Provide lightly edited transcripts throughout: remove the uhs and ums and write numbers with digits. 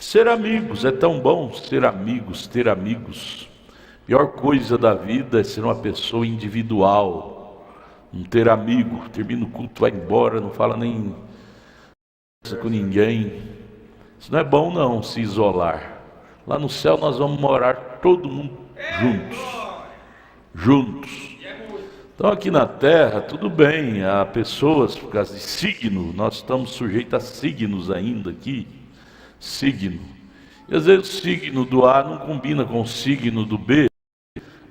Ser amigos, é tão bom ser amigos, ter amigos. Pior coisa da vida é ser uma pessoa individual, não ter amigo. Termina o culto, vai embora, não fala nem com ninguém. Isso não é bom não, se isolar. Lá no céu nós vamos morar todo mundo juntos. Então aqui na terra, tudo bem, há pessoas por causa de signo, nós estamos sujeitos a signos ainda aqui, signo. E às vezes o signo do A não combina com o signo do B,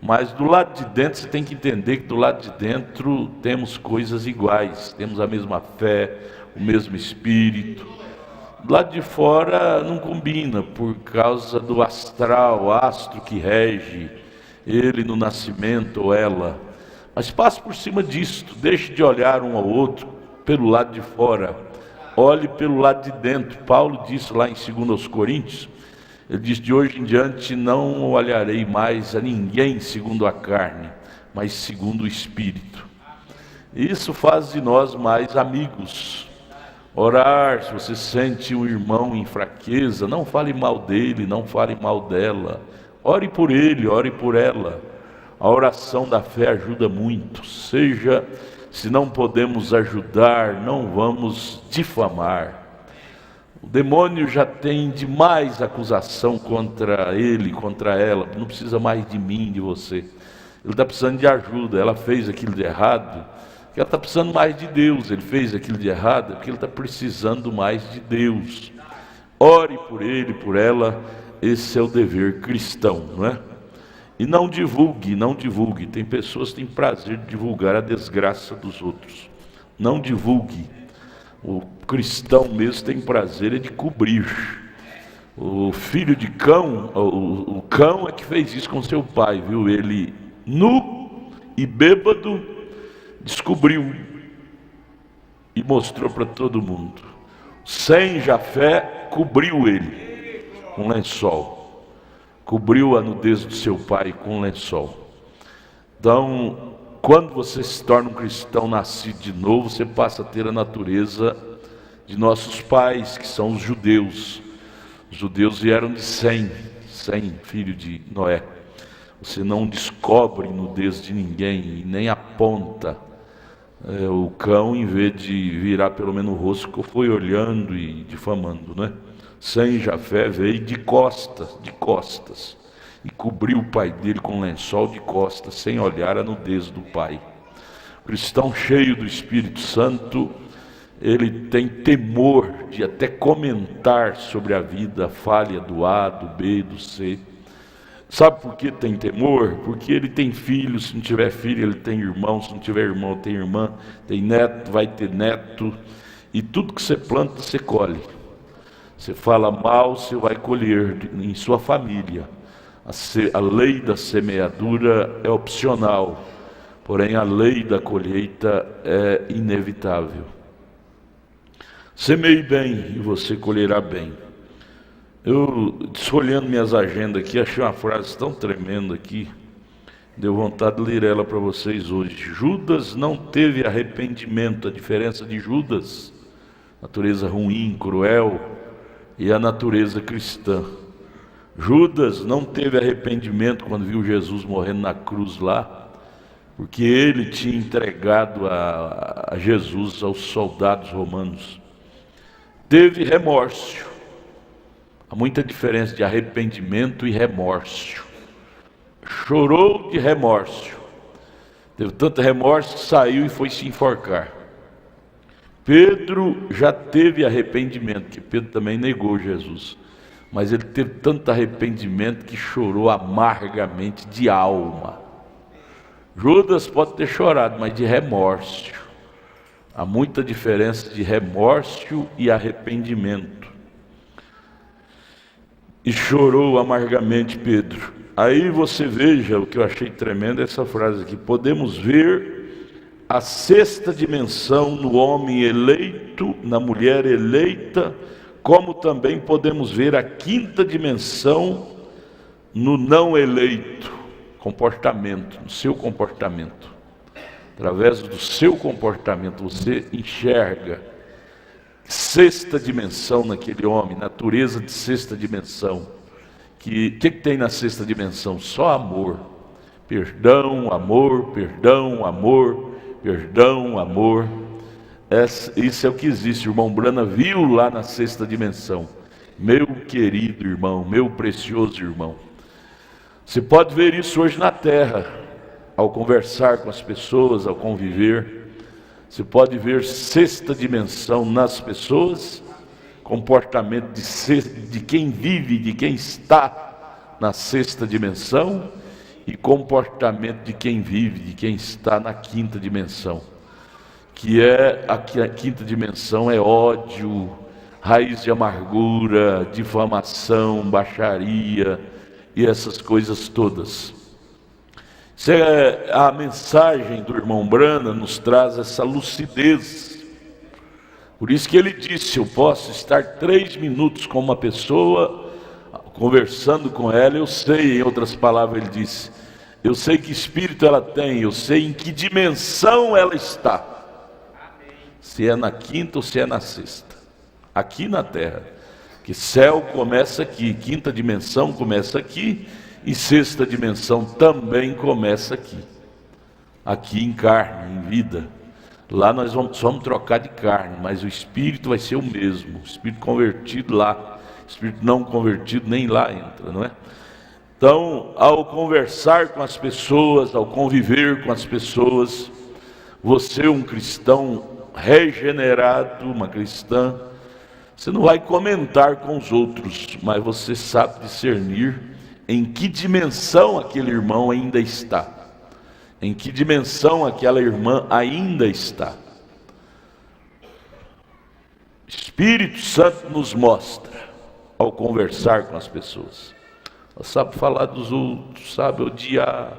mas do lado de dentro você tem que entender que do lado de dentro temos coisas iguais, temos a mesma fé, o mesmo espírito. Do lado de fora não combina por causa do astral, astro que rege ele no nascimento ou ela. Mas passe por cima disto, deixe de olhar um ao outro pelo lado de fora, olhe pelo lado de dentro. Paulo disse lá em 2 Coríntios, ele diz: de hoje em diante não olharei mais a ninguém segundo a carne, mas segundo o Espírito. Isso faz de nós mais amigos. Orar, se você sente um irmão em fraqueza, não fale mal dele, não fale mal dela. Ore por ele, ore por ela. A oração da fé ajuda muito. Se não podemos ajudar, não vamos difamar. O demônio já tem demais acusação contra ele, contra ela. Não precisa mais de mim, de você. Ele está precisando de ajuda. Ela fez aquilo de errado, porque ela está precisando mais de Deus. Ele fez aquilo de errado, porque ele está precisando mais de Deus. Ore por ele, por ela. Esse é o dever cristão, não é? E não divulgue, não divulgue. Tem pessoas que têm prazer de divulgar a desgraça dos outros. Não divulgue. O cristão mesmo tem prazer de cobrir. O filho de cão, o cão é que fez isso com seu pai, viu? Ele, nu e bêbado, descobriu e mostrou para todo mundo. Sem Jafé, cobriu ele com lençol. Cobriu a nudez do seu pai com lençol. Então, quando você se torna um cristão nascido de novo, você passa a ter a natureza de nossos pais, que são os judeus. Os judeus vieram de Sem, filho de Noé. Você não descobre nudez de ninguém e nem aponta. O cão, em vez de virar pelo menos o rosto, foi olhando e difamando, né? Sem Jafé veio de costas, e cobriu o pai dele com lençol de costas, sem olhar a nudez do pai. O cristão cheio do Espírito Santo, ele tem temor de até comentar sobre a vida, a falha do A, do B, do C. Sabe por que tem temor? Porque ele tem filho, se não tiver filho ele tem irmão, se não tiver irmão tem irmã, tem neto, vai ter neto, e tudo que você planta você colhe. Você fala mal, você vai colher em sua família. A lei da semeadura é opcional, porém a lei da colheita é inevitável. Semeie bem e você colherá bem. Eu, olhando minhas agendas aqui, achei uma frase tão tremenda aqui, deu vontade de ler ela para vocês hoje. Judas não teve arrependimento. A diferença de Judas, natureza ruim, cruel, e a natureza cristã. Judas não teve arrependimento quando viu Jesus morrendo na cruz lá, porque ele tinha entregado a Jesus aos soldados romanos. Teve remorso. Há muita diferença de arrependimento e remorso. Chorou de remorso. Teve tanto remorso que saiu e foi se enforcar. Pedro já teve arrependimento, que Pedro também negou Jesus. Mas ele teve tanto arrependimento que chorou amargamente de alma. Judas pode ter chorado, mas de remorso. Há muita diferença de remorso e arrependimento. E chorou amargamente Pedro. Aí você veja, o que eu achei tremendo é essa frase aqui: podemos ver a sexta dimensão no homem eleito, na mulher eleita, como também podemos ver a quinta dimensão no não eleito. Comportamento, no seu comportamento. Através do seu comportamento você enxerga sexta dimensão naquele homem, natureza de sexta dimensão. Que tem na sexta dimensão? Só amor. Perdão, amor, perdão, amor, perdão, amor. Isso é o que existe. O irmão Brana viu lá na sexta dimensão. Meu querido irmão, meu precioso irmão. Você pode ver isso hoje na terra, ao conversar com as pessoas, ao conviver. Você pode ver sexta dimensão nas pessoas, comportamento de quem vive, de quem está na sexta dimensão, e comportamento de quem vive, de quem está na quinta dimensão. Que é a quinta dimensão é ódio, raiz de amargura, difamação, baixaria e essas coisas todas. A mensagem do irmão Brana nos traz essa lucidez. Por isso que ele disse: eu posso estar 3 minutos com uma pessoa, conversando com ela, eu sei, em outras palavras ele disse, eu sei que espírito ela tem, eu sei em que dimensão ela está. Se é na quinta ou se é na sexta. Aqui na terra. Que céu começa aqui, quinta dimensão começa aqui, e sexta dimensão também começa aqui. Aqui em carne, em vida. Lá nós vamos trocar de carne, mas o espírito vai ser o mesmo. O espírito convertido lá, o espírito não convertido nem lá entra, não é? Então, ao conversar com as pessoas, ao conviver com as pessoas, você, um cristão regenerado, uma cristã, você não vai comentar com os outros, mas você sabe discernir em que dimensão aquele irmão ainda está, em que dimensão aquela irmã ainda está. Espírito Santo nos mostra ao conversar com as pessoas. Ela sabe falar dos outros, sabe odiar,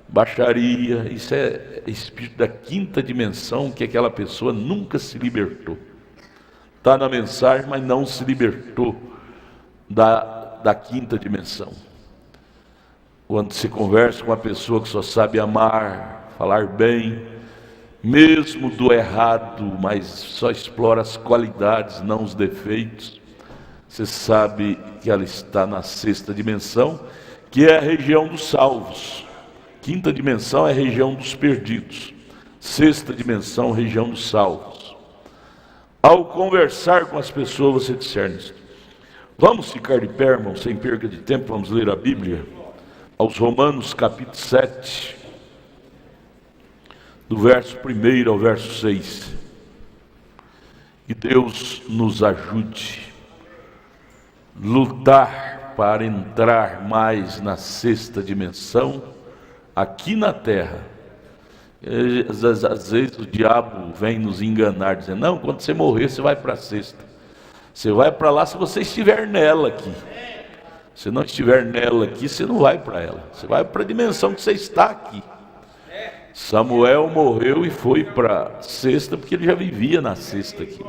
baixaria. Isso é espírito da quinta dimensão, que aquela pessoa nunca se libertou. Está na mensagem, mas não se libertou da quinta dimensão. Quando se conversa com uma pessoa que só sabe amar, falar bem, mesmo do errado, mas só explora as qualidades, não os defeitos, você sabe que ela está na sexta dimensão, que é a região dos salvos. Quinta dimensão é a região dos perdidos. Sexta dimensão, região dos salvos. Ao conversar com as pessoas, você discerne isso. Vamos ficar de pé, irmão, sem perca de tempo, vamos ler a Bíblia. Aos Romanos, capítulo 7, do verso 1 ao verso 6. Que Deus nos ajude a lutar para entrar mais na sexta dimensão, aqui na terra. Às vezes o diabo vem nos enganar, dizendo, não, quando você morrer você vai para a sexta. Você vai para lá se você estiver nela aqui. Se não estiver nela aqui, você não vai para ela. Você vai para a dimensão que você está aqui. Samuel morreu e foi para a sexta, porque ele já vivia na sexta aqui.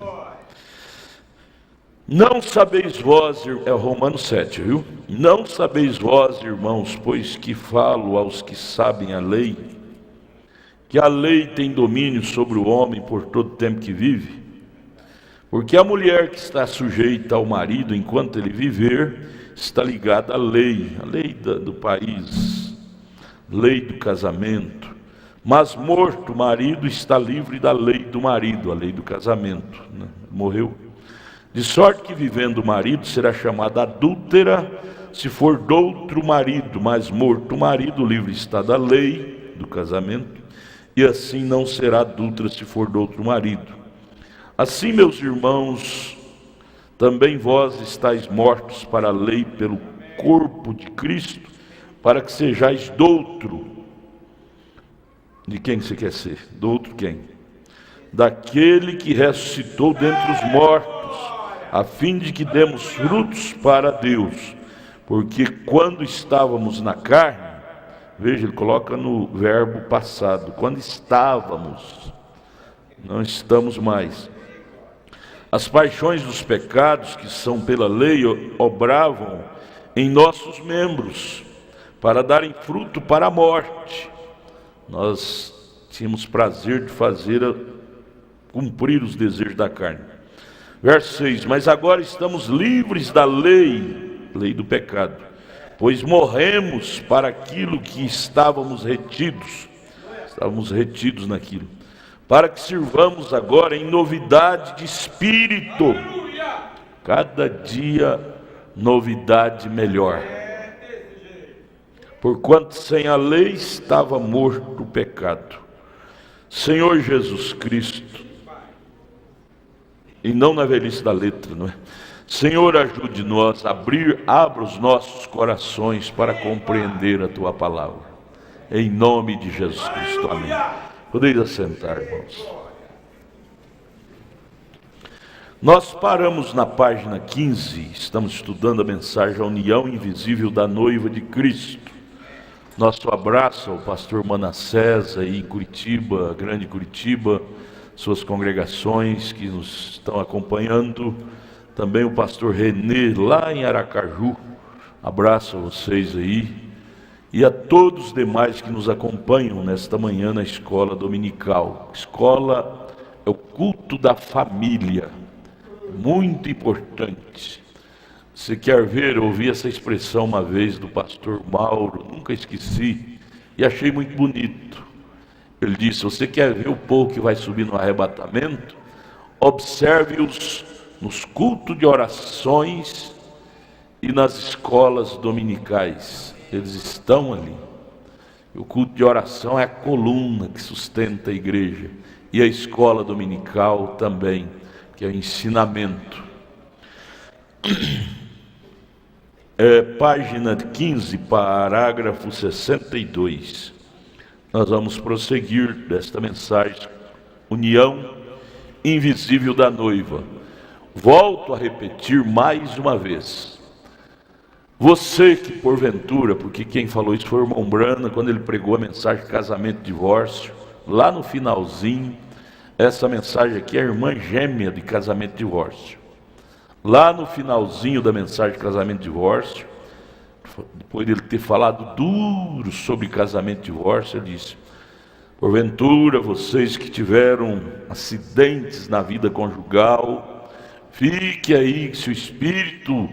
Não sabeis vós, é Romanos 7, viu? Não sabeis vós, irmãos, pois que falo aos que sabem a lei, que a lei tem domínio sobre o homem por todo o tempo que vive? Porque a mulher que está sujeita ao marido enquanto ele viver, está ligada à lei, a lei do país, lei do casamento. Mas morto o marido está livre da lei do marido, a lei do casamento, né? Morreu. De sorte que vivendo o marido será chamada adúltera, se for de outro marido, mas morto o marido, livre está da lei do casamento, e assim não será adúltera se for de outro marido. Assim, meus irmãos, também vós estáis mortos para a lei pelo corpo de Cristo, para que sejais doutro. De quem você quer ser? Doutro quem? Daquele que ressuscitou dentre os mortos, a fim de que demos frutos para Deus. Porque quando estávamos na carne, veja, ele coloca no verbo passado, quando estávamos, não estamos mais. As paixões dos pecados, que são pela lei, obravam em nossos membros, para darem fruto para a morte. Nós tínhamos prazer de cumprir os desejos da carne. Verso 6: mas agora estamos livres da lei, lei do pecado, pois morremos para aquilo que estávamos retidos naquilo, para que sirvamos agora em novidade de espírito, cada dia novidade melhor. Porquanto sem a lei estava morto o pecado. Senhor Jesus Cristo, e não na velhice da letra, não é? Senhor, ajude-nos a abra os nossos corações para compreender a Tua palavra. Em nome de Jesus Cristo, amém. Podeis assentar, irmãos. Nós paramos na página 15, estamos estudando a mensagem A União Invisível da Noiva de Cristo. Nosso abraço ao pastor Manassés aí em Curitiba, Grande Curitiba, suas congregações que nos estão acompanhando, também o pastor Renê lá em Aracaju, abraço a vocês aí, e a todos os demais que nos acompanham nesta manhã na escola dominical. Escola é o culto da família, muito importante. Você quer ver, eu ouvi essa expressão uma vez do pastor Mauro, nunca esqueci, e achei muito bonito. Ele disse: você quer ver o povo que vai subir no arrebatamento? Observe-os nos cultos de orações e nas escolas dominicais. Eles estão ali. O culto de oração é a coluna que sustenta a igreja, e a escola dominical também, que é o ensinamento. Página 15, parágrafo 62. Nós vamos prosseguir desta mensagem, União Invisível da Noiva. Volto a repetir mais uma vez. Você que porventura, porque quem falou isso foi o irmão Brana, quando ele pregou a mensagem de casamento e divórcio, lá no finalzinho, essa mensagem aqui é a irmã gêmea de casamento e divórcio. Lá no finalzinho da mensagem de casamento e divórcio, depois dele ter falado duro sobre casamento e divórcio, ele disse: porventura vocês que tiveram acidentes na vida conjugal, fique aí, se o Espírito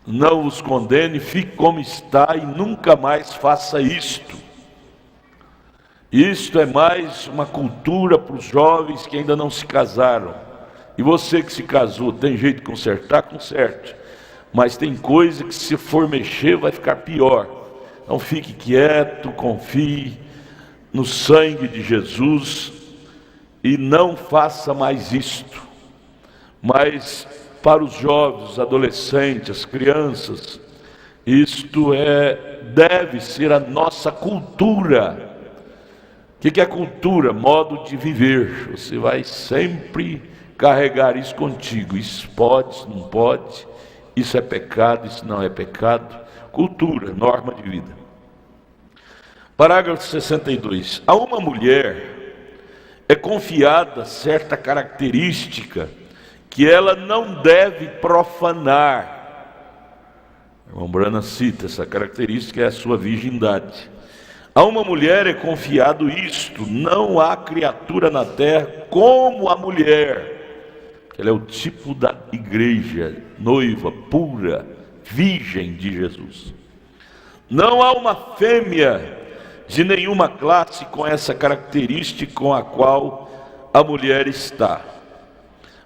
não vos condene, fique como está e nunca mais faça isto. Isto é mais uma cultura para os jovens que ainda não se casaram. E você que se casou, tem jeito de consertar? Conserte. Mas tem coisa que se for mexer vai ficar pior. Então fique quieto, confie no sangue de Jesus e não faça mais isto. Mas para os jovens, os adolescentes, as crianças, isto deve ser a nossa cultura. O que é cultura? Modo de viver. Você vai sempre carregar isso contigo. Isso pode, isso não pode, isso é pecado, isso não é pecado. Cultura, norma de vida. Parágrafo 62. A uma mulher é confiada certa característica que ela não deve profanar. O irmão Brana cita essa característica, é a sua virgindade. A uma mulher é confiado isto: não há criatura na terra como a mulher. Ela é o tipo da igreja, noiva, pura, virgem de Jesus. Não há uma fêmea de nenhuma classe com essa característica com a qual a mulher está.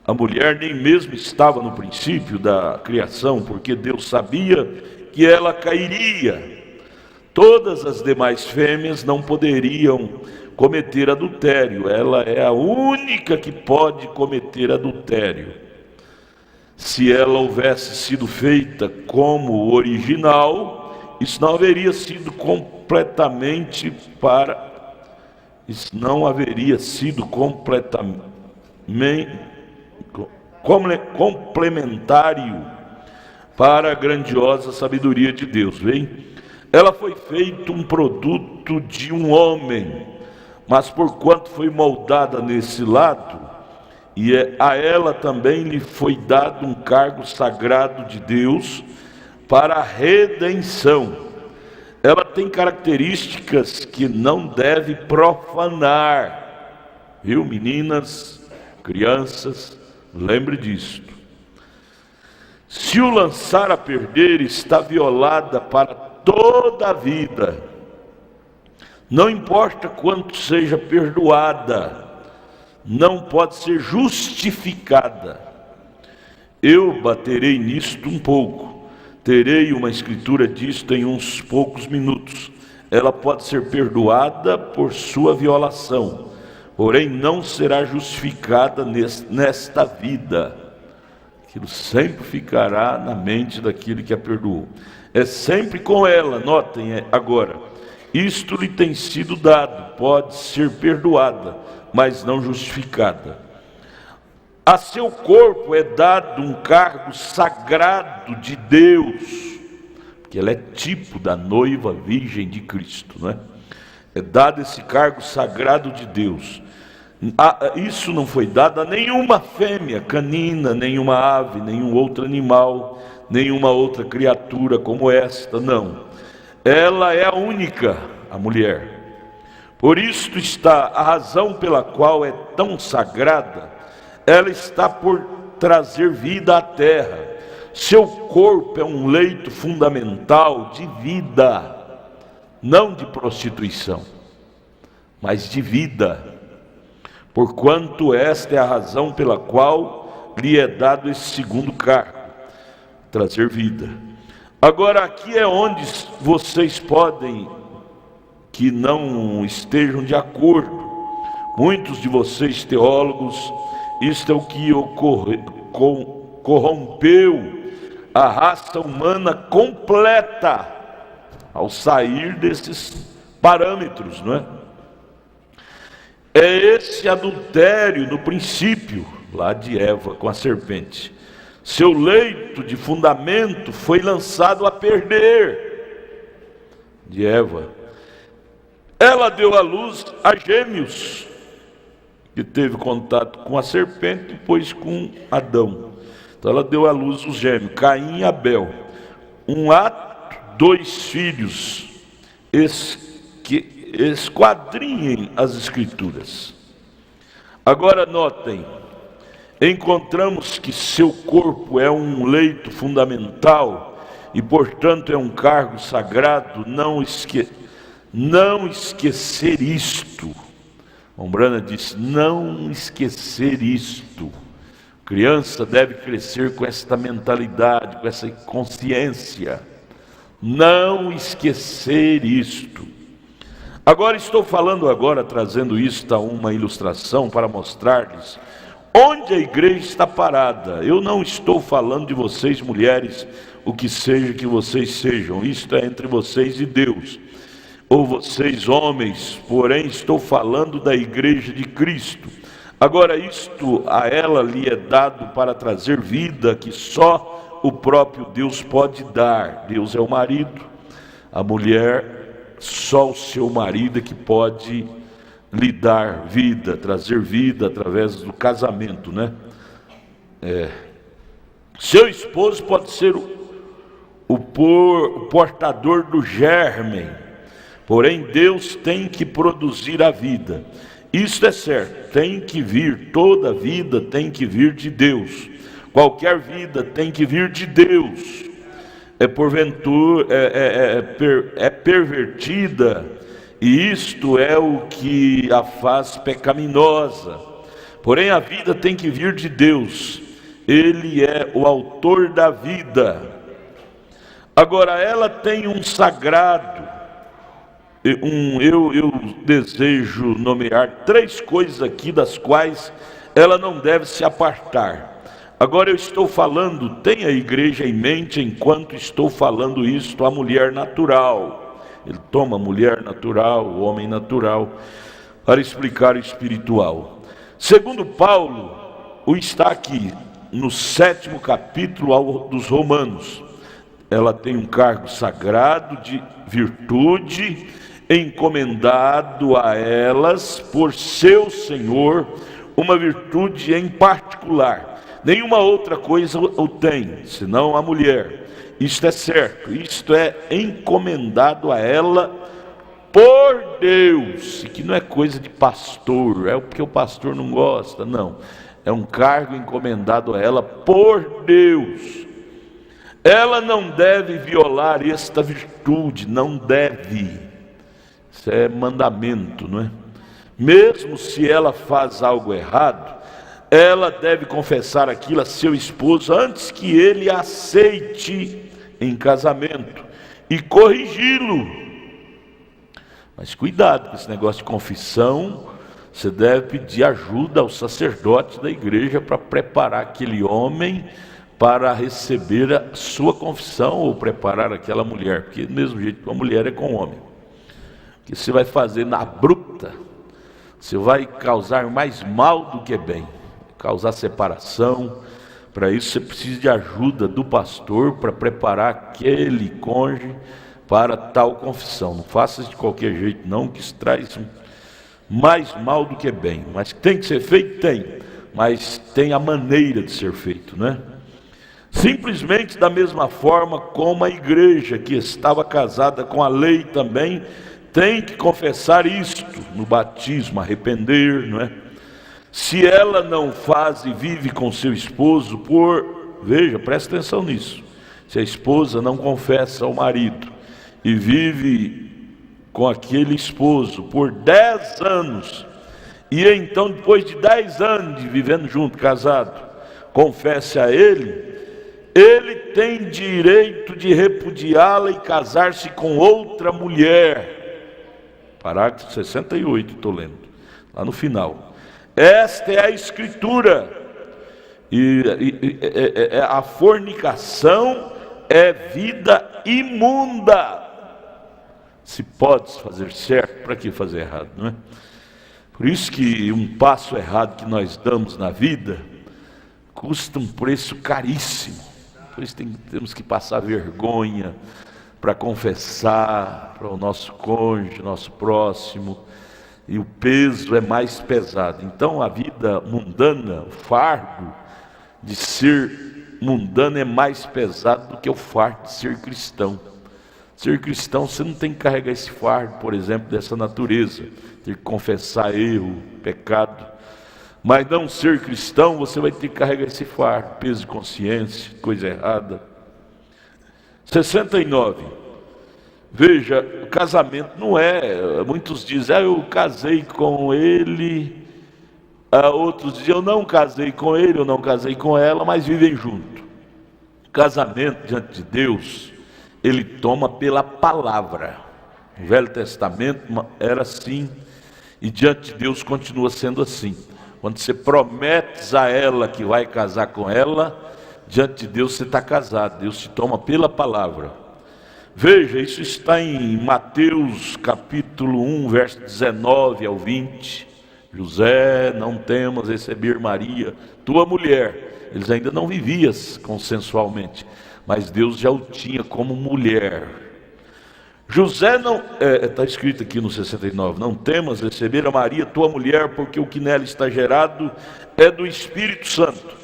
A mulher nem mesmo estava no princípio da criação, porque Deus sabia que ela cairia. Todas as demais fêmeas não poderiam cometer adultério. Ela é a única que pode cometer adultério. Se ela houvesse sido feita como o original, isso não haveria sido completamente complementário para a grandiosa sabedoria de Deus. Vem? Ela foi feita um produto de um homem, mas porquanto foi moldada nesse lado, e a ela também lhe foi dado um cargo sagrado de Deus para a redenção. Ela tem características que não deve profanar, viu, meninas, crianças, Lembre disto. Se o lançar a perder, está violada para toda a vida. Não importa quanto seja perdoada, não pode ser justificada. Eu baterei nisto um pouco. Terei uma escritura disto em uns poucos minutos. Ela pode ser perdoada por sua violação, porém não será justificada nesta vida. Aquilo sempre ficará na mente daquele que a perdoou. É sempre com ela, notem agora. Isto lhe tem sido dado, pode ser perdoada, mas não justificada. A seu corpo é dado um cargo sagrado de Deus, porque ela é tipo da noiva virgem de Cristo, não é? É dado esse cargo sagrado de Deus. Isso não foi dado a nenhuma fêmea canina, nenhuma ave, nenhum outro animal, nenhuma outra criatura como esta, não. Ela é a única, a mulher. Por isto está a razão pela qual é tão sagrada. Ela está por trazer vida à terra. Seu corpo é um leito fundamental de vida, não de prostituição, mas de vida. Porquanto esta é a razão pela qual lhe é dado esse segundo cargo, trazer vida. Agora aqui é onde vocês podem que não estejam de acordo. Muitos de vocês teólogos, isto é o que corrompeu a raça humana completa ao sair desses parâmetros, não é? É esse adultério no princípio, lá de Eva com a serpente. Seu leito de fundamento foi lançado a perder, de Eva. Ela deu à luz a gêmeos, que teve contato com a serpente, depois com Adão. Então ela deu à luz os gêmeos, Caim e Abel. Um ato, 2 filhos, esquadrinhem as escrituras. Agora notem, encontramos que seu corpo é um leito fundamental e portanto é um cargo sagrado. Não esquecer isto. Ombrana disse, não esquecer isto. Criança deve crescer com esta mentalidade, com essa consciência. Não esquecer isto. Agora estou falando trazendo isto a uma ilustração para mostrar-lhes onde a igreja está parada. Eu não estou falando de vocês mulheres, o que seja que vocês sejam, isto é entre vocês e Deus, ou vocês homens, porém estou falando da igreja de Cristo. Agora isto a ela lhe é dado para trazer vida que só o próprio Deus pode dar. Deus é o marido, a mulher, só o seu marido é que pode lhe dar vida, trazer vida através do casamento, né? Seu esposo pode ser o portador do germe, porém Deus tem que produzir a vida. Isso é certo, tem que vir, toda vida tem que vir de Deus. Qualquer vida tem que vir de Deus. É pervertida, e isto é o que a faz pecaminosa. Porém a vida tem que vir de Deus. Ele é o autor da vida. Agora ela tem um sagrado. Eu desejo nomear 3 coisas aqui das quais ela não deve se apartar. Agora eu estou falando, tenha a igreja em mente enquanto estou falando isto, a mulher natural. Ele toma a mulher natural, o homem natural, para explicar o espiritual. Segundo Paulo, está aqui no 7º capítulo dos Romanos. Ela tem um cargo sagrado de virtude, encomendado a elas por seu Senhor, uma virtude em particular. Nenhuma outra coisa o tem, senão a mulher. Isto é certo, isto é encomendado a ela por Deus, e que não é coisa de pastor, é porque o pastor não gosta, não. É um cargo encomendado a ela por Deus. Ela não deve violar esta virtude, não deve. Isso é mandamento, não é? Mesmo se ela faz algo errado, ela deve confessar aquilo a seu esposo antes que ele a aceite em casamento e corrigi-lo. Mas cuidado com esse negócio de confissão. Você deve pedir ajuda ao sacerdote da igreja para preparar aquele homem para receber a sua confissão, ou preparar aquela mulher, porque do mesmo jeito que a mulher é com o homem. Que você vai fazer na bruta, você vai causar mais mal do que bem, causar separação. Para isso você precisa de ajuda do pastor para preparar aquele cônjuge para tal confissão. Não faça isso de qualquer jeito não, que isso traz mais mal do que bem. Mas tem que ser feito? Tem, mas tem a maneira de ser feito, né? Simplesmente da mesma forma como a igreja que estava casada com a lei também tem que confessar isto no batismo, arrepender, não é? Se ela não faz e vive com seu esposo veja, presta atenção nisso. Se a esposa não confessa ao marido e vive com aquele esposo por 10 anos, e então depois de 10 anos de vivendo junto, casado, confesse a ele, ele tem direito de repudiá-la e casar-se com outra mulher. Parágrafo 68, estou lendo, lá no final. Esta é a escritura. A fornicação é vida imunda. Se pode fazer certo, para que fazer errado, não é? Por isso que um passo errado que nós damos na vida custa um preço caríssimo. Por isso temos que passar vergonha para confessar para o nosso cônjuge, nosso próximo, e o peso é mais pesado. Então a vida mundana, o fardo de ser mundano é mais pesado do que o fardo de ser cristão. Ser cristão, você não tem que carregar esse fardo, por exemplo, dessa natureza, ter que confessar erro, pecado. Mas não ser cristão, você vai ter que carregar esse fardo, peso de consciência, coisa errada. 69. Veja, o casamento não é, muitos dizem, eu casei com ele, outros dizem, eu não casei com ele, eu não casei com ela, mas vivem junto. O casamento diante de Deus, ele toma pela palavra. O Velho Testamento era assim, e diante de Deus continua sendo assim. Quando você promete a ela que vai casar com ela, diante de Deus você está casado. Deus te toma pela palavra. Veja, isso está em Mateus capítulo 1, verso 19 ao 20. José, não temas receber Maria, tua mulher. Eles ainda não viviam consensualmente, mas Deus já o tinha como mulher. José não, está escrito aqui no 69, não temas receber a Maria, tua mulher, porque o que nela está gerado é do Espírito Santo.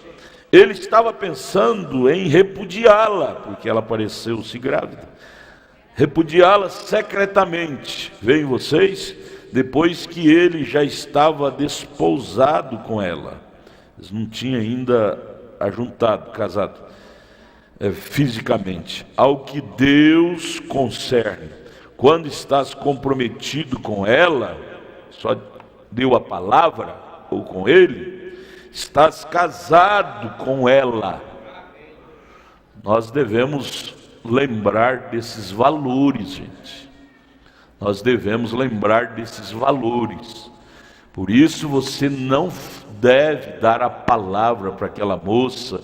Ele estava pensando em repudiá-la, porque ela pareceu-se grávida. Repudiá-la secretamente, veem vocês, depois que ele já estava desposado com ela. Eles não tinham ainda ajuntado, casado. Fisicamente, ao que Deus concerne. Quando estás comprometido com ela, só deu a palavra, ou com ele, estás casado com ela. Nós devemos lembrar desses valores, gente. Nós devemos lembrar desses valores. Por isso você não deve dar a palavra para aquela moça,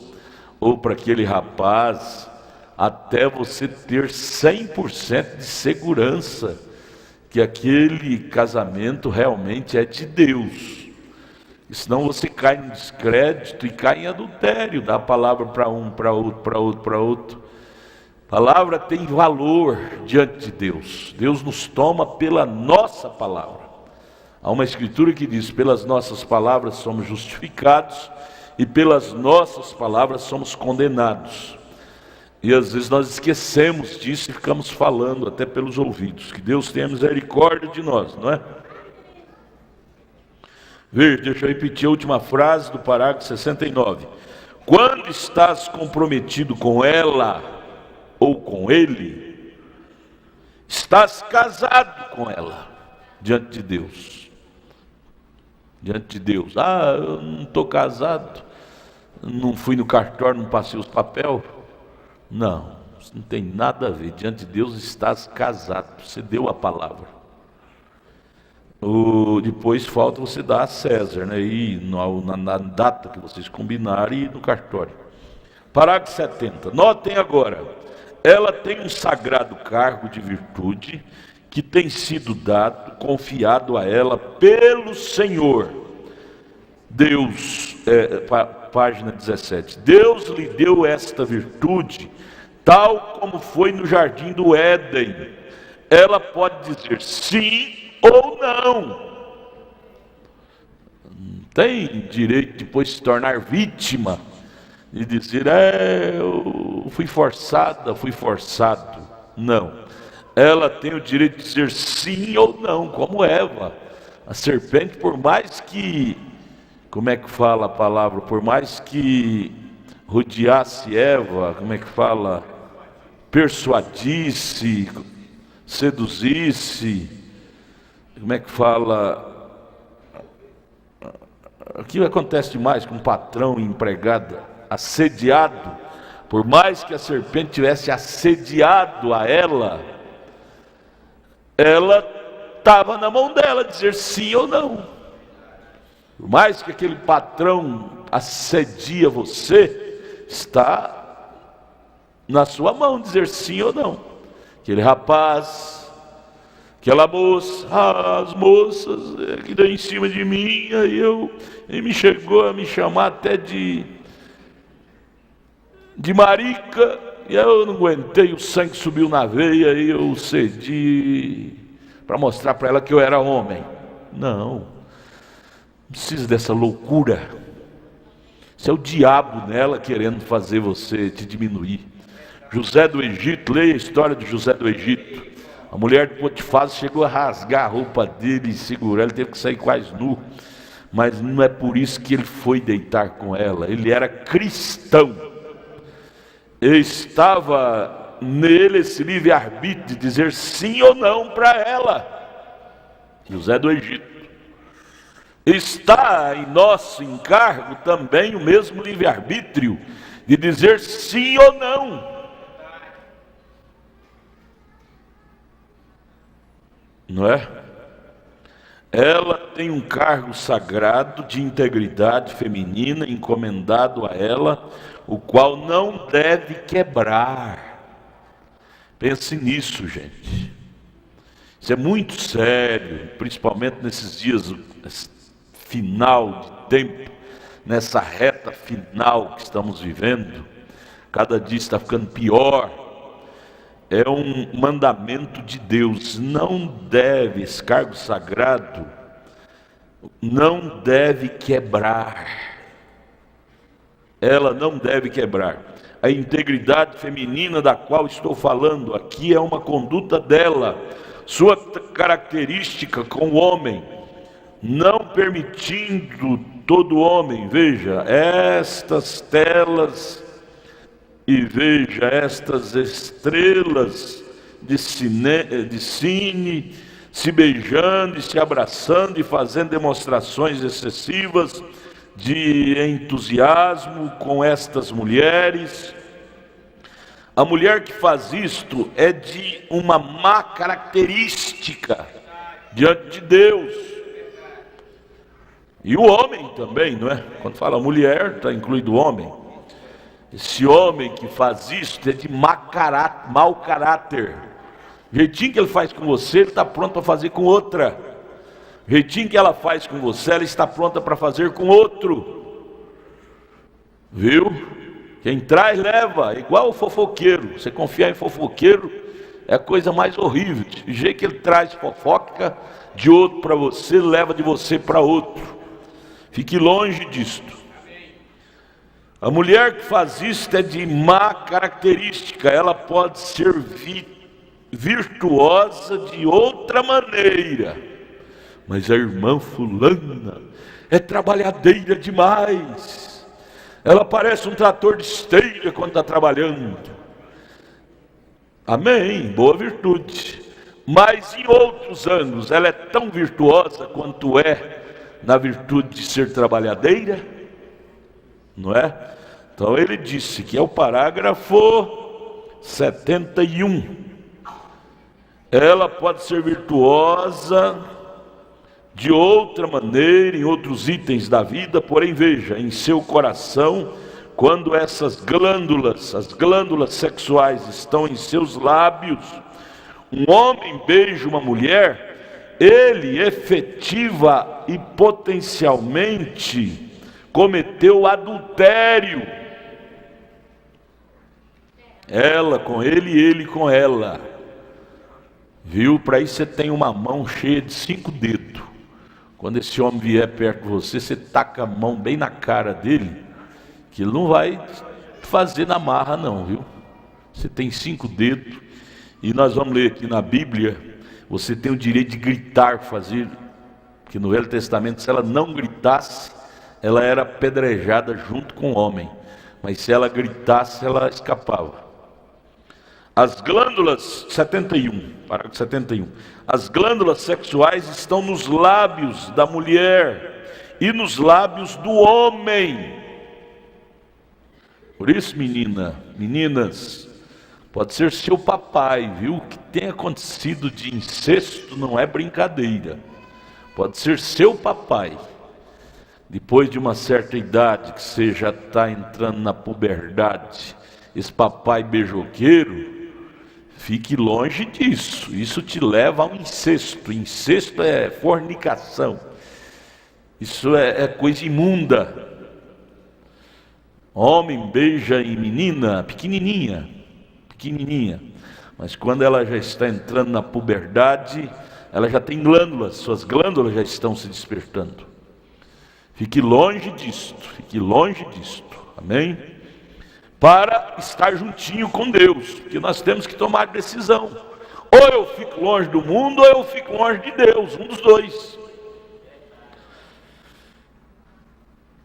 ou para aquele rapaz, até você ter 100% de segurança que aquele casamento realmente é de Deus. Senão você cai em descrédito e cai em adultério, dá a palavra para um, para outro, para outro, para outro. A palavra tem valor diante de Deus. Deus nos toma pela nossa palavra. Há uma escritura que diz, pelas nossas palavras somos justificados, e pelas nossas palavras somos condenados. E às vezes nós esquecemos disso e ficamos falando até pelos ouvidos. Que Deus tenha misericórdia de nós, não é? Veja, deixa eu repetir a última frase do parágrafo 69. Quando estás comprometido com ela ou com ele, estás casado com ela diante de Deus. Diante de Deus. Ah, eu não estou casado, não fui no cartório, não passei os papéis. Não, isso não tem nada a ver. Diante de Deus estás casado, você deu a palavra. Depois falta você dar a César, né? E na data que vocês combinarem e no cartório. Parágrafo 70. Notem agora, ela tem um sagrado cargo de virtude que tem sido confiado a ela pelo Senhor. Deus, página 17. Deus lhe deu esta virtude, tal como foi no jardim do Éden. Ela pode dizer sim ou não. Não tem direito de depois se tornar vítima e dizer, eu fui forçada, fui forçado. Não. Ela tem o direito de dizer sim ou não, como Eva. A serpente, por mais que, como é que fala a palavra? Por mais que rodeasse Eva, como é que fala? Persuadisse, seduzisse, como é que fala? Aquilo acontece demais com patrão e empregada, assediado. Por mais que a serpente tivesse assediado a ela estava na mão dela dizer sim ou não. Por mais que aquele patrão assedia você, está na sua mão dizer sim ou não. Aquele rapaz, aquela moça, as moças que dão em cima de mim, aí me chegou a me chamar até de marica, e eu não aguentei, o sangue subiu na veia, e eu cedi para mostrar para ela que eu era homem. Não precisa dessa loucura. Isso é o diabo nela querendo fazer você te diminuir. José do Egito, leia a história de José do Egito. A mulher de Potifar chegou a rasgar a roupa dele e segurar, ele teve que sair quase nu. Mas não é por isso que ele foi deitar com ela. Ele era cristão. Estava nele esse livre-arbítrio de dizer sim ou não para ela. José do Egito. Está em nosso encargo também o mesmo livre-arbítrio de dizer sim ou não. Não é? Ela tem um cargo sagrado de integridade feminina encomendado a ela, o qual não deve quebrar. Pense nisso, gente. Isso é muito sério, principalmente nesses dias final de tempo, nessa reta final que estamos vivendo. Cada dia está ficando pior. É um mandamento de Deus, não deve, esse cargo sagrado, não deve quebrar. Ela não deve quebrar. A integridade feminina da qual estou falando aqui é uma conduta dela, sua característica com o homem, não permitindo todo homem, veja, estas telas, e veja estas estrelas de cine se beijando e se abraçando e fazendo demonstrações excessivas de entusiasmo com estas mulheres. A mulher que faz isto é de uma má característica diante de Deus. E o homem também, não é? Quando fala mulher, está incluído o homem. Esse homem que faz isso é de mau caráter. O jeitinho que ele faz com você, ele está pronto para fazer com outra. O jeitinho que ela faz com você, ela está pronta para fazer com outro. Viu? Quem traz, leva. Igual o fofoqueiro. Você confiar em fofoqueiro é a coisa mais horrível. Do jeito que ele traz fofoca de outro para você, leva de você para outro. Fique longe disto. A mulher que faz isso é de má característica. Ela pode ser virtuosa de outra maneira, mas a irmã fulana, é trabalhadeira demais. Ela parece um trator de esteira quando está trabalhando. Amém, boa virtude. Mas em outros ângulos, ela é tão virtuosa quanto é na virtude de ser trabalhadeira, não é? Então ele disse que é o parágrafo 71. Ela pode ser virtuosa de outra maneira, em outros itens da vida, porém veja, em seu coração, quando essas glândulas, as glândulas sexuais estão em seus lábios, um homem beija uma mulher, ele efetiva e potencialmente cometeu adultério. Ela com ele e ele com ela. Viu? Para isso você tem uma mão cheia de 5 dedos. Quando esse homem vier perto de você, você taca a mão bem na cara dele, que ele não vai fazer na marra não, viu? Você tem 5 dedos. E nós vamos ler aqui na Bíblia, você tem o direito de gritar, fazer, que no Velho Testamento, se ela não gritasse, ela era apedrejada junto com o homem, mas se ela gritasse, ela escapava. As glândulas, 71, parágrafo 71, as glândulas sexuais estão nos lábios da mulher e nos lábios do homem. Por isso, meninas, pode ser seu papai, viu? O que tem acontecido de incesto não é brincadeira. Pode ser seu papai. Depois de uma certa idade, que você já está entrando na puberdade, esse papai beijoqueiro, fique longe disso. Isso te leva ao incesto. Incesto é fornicação. Isso é coisa imunda. Homem beija em menina pequenininha, mas quando ela já está entrando na puberdade, ela já tem glândulas, suas glândulas já estão se despertando. Fique longe disto, amém? Para estar juntinho com Deus, porque nós temos que tomar decisão. Ou eu fico longe do mundo, ou eu fico longe de Deus, um dos dois.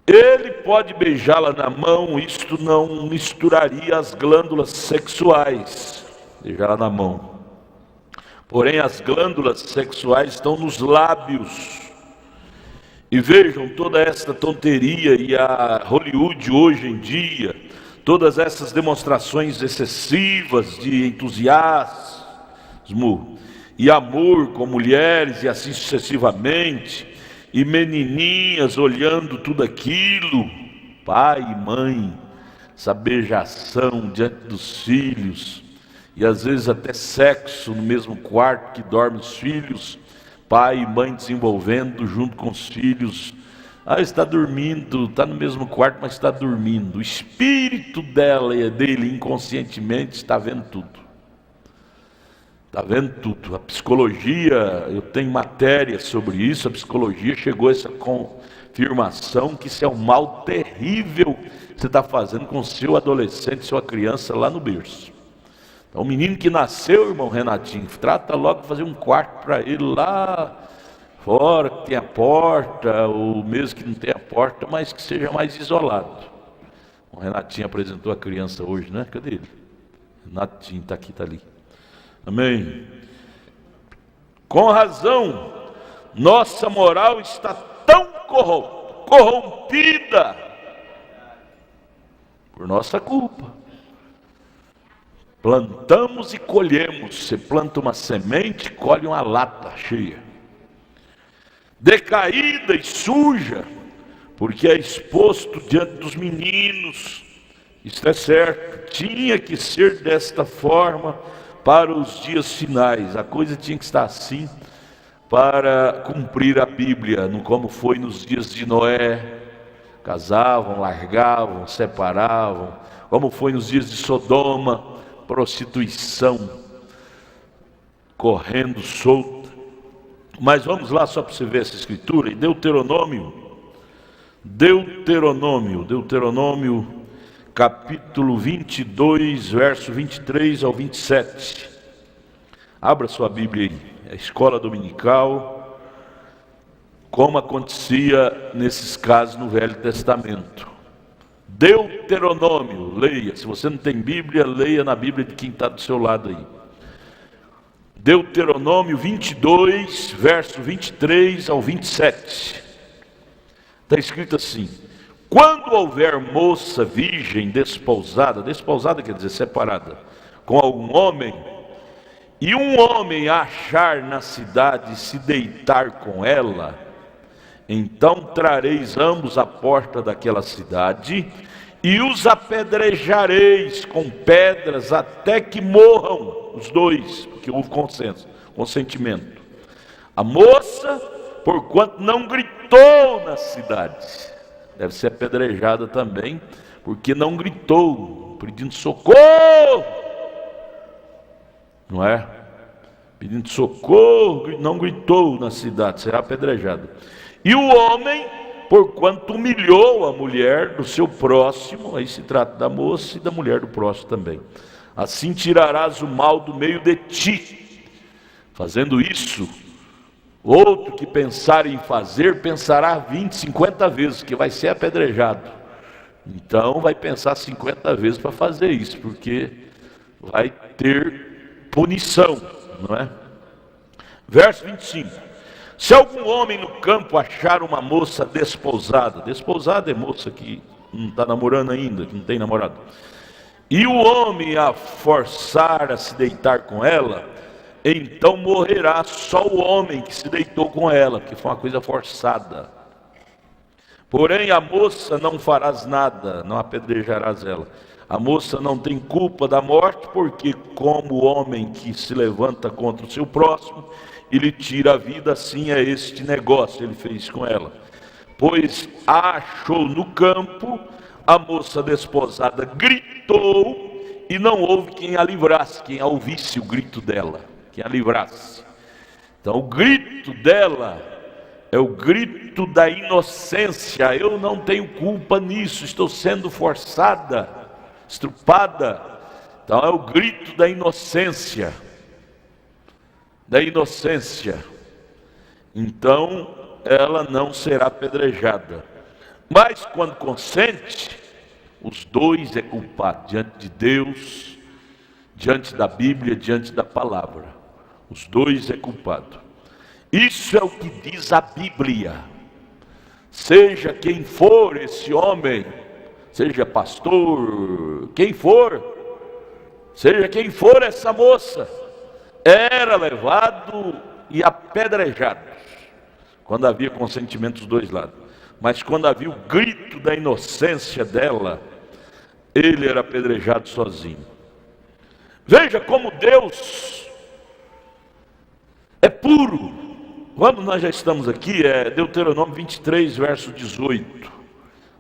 Ele pode beijá-la na mão, isto não misturaria as glândulas sexuais, beijá-la na mão. Porém, as glândulas sexuais estão nos lábios. E vejam toda esta tonteria e a Hollywood hoje em dia, todas essas demonstrações excessivas de entusiasmo e amor com mulheres e assim sucessivamente, e menininhas olhando tudo aquilo, pai e mãe, essa beijação diante dos filhos, e às vezes até sexo no mesmo quarto que dormem os filhos, pai e mãe desenvolvendo junto com os filhos. Está dormindo, está no mesmo quarto, mas está dormindo. O espírito dela e dele inconscientemente está vendo tudo. Está vendo tudo. A psicologia, eu tenho matéria sobre isso, a psicologia chegou a essa confirmação que isso é um mal terrível que você está fazendo com seu adolescente, sua criança lá no berço. Então o menino que nasceu, irmão Renatinho, trata logo de fazer um quarto para ele lá fora, que tem a porta, ou mesmo que não tenha porta, mas que seja mais isolado. O Renatinho apresentou a criança hoje, né? Cadê ele? Renatinho, está aqui, está ali. Amém. Com razão, nossa moral está tão corrompida por nossa culpa. Plantamos e colhemos. Você planta uma semente, colhe uma lata cheia. Decaída e suja, porque é exposto diante dos meninos. Isso é certo, tinha que ser desta forma para os dias finais. A coisa tinha que estar assim para cumprir a Bíblia, não como foi nos dias de Noé. Casavam, largavam, separavam. Como foi nos dias de Sodoma, prostituição correndo solta. Mas vamos lá só para você ver essa escritura. Em Deuteronômio capítulo 22, verso 23 ao 27. Abra sua Bíblia aí, é a escola dominical, como acontecia nesses casos no Velho Testamento. Deuteronômio, leia. Se você não tem Bíblia, leia na Bíblia de quem está do seu lado aí. Deuteronômio 22, verso 23 ao 27. Está escrito assim: quando houver moça virgem desposada, desposada quer dizer separada, com algum homem, e um homem a achar na cidade e se deitar com ela, então trareis ambos à porta daquela cidade e os apedrejareis com pedras até que morram os dois, porque houve consentimento. A moça, porquanto não gritou na cidade, deve ser apedrejada também, porque não gritou, pedindo socorro, não é? Pedindo socorro, não gritou na cidade, será apedrejado. E o homem, porquanto humilhou a mulher do seu próximo, aí se trata da moça e da mulher do próximo também. Assim tirarás o mal do meio de ti. Fazendo isso, outro que pensar em fazer, pensará 20, 50 vezes, que vai ser apedrejado. Então vai pensar 50 vezes para fazer isso, porque vai ter punição, não é? Verso 25. Se algum homem no campo achar uma moça desposada, desposada é moça que não está namorando ainda, que não tem namorado, e o homem a forçar a se deitar com ela, então morrerá só o homem que se deitou com ela, porque foi uma coisa forçada. Porém a moça não farás nada, não apedrejarás ela. A moça não tem culpa da morte, porque como o homem que se levanta contra o seu próximo e lhe tira a vida, assim é este negócio, ele fez com ela. Pois a achou no campo, a moça desposada gritou, e não houve quem a livrasse, quem a ouvisse o grito dela, quem a livrasse. Então o grito dela é o grito da inocência. Eu não tenho culpa nisso, estou sendo forçada, estrupada. Então é o grito da inocência. Da inocência. Então ela não será apedrejada. Mas quando consente, os dois é culpado diante de Deus, diante da Bíblia, diante da palavra. Os dois é culpado. Isso é o que diz a Bíblia. Seja quem for esse homem, seja pastor, quem for, seja quem for essa moça, era levado e apedrejado, quando havia consentimento dos dois lados. Mas quando havia o grito da inocência dela, ele era apedrejado sozinho. Veja como Deus é puro. Quando nós já estamos aqui, é Deuteronômio 23, verso 18.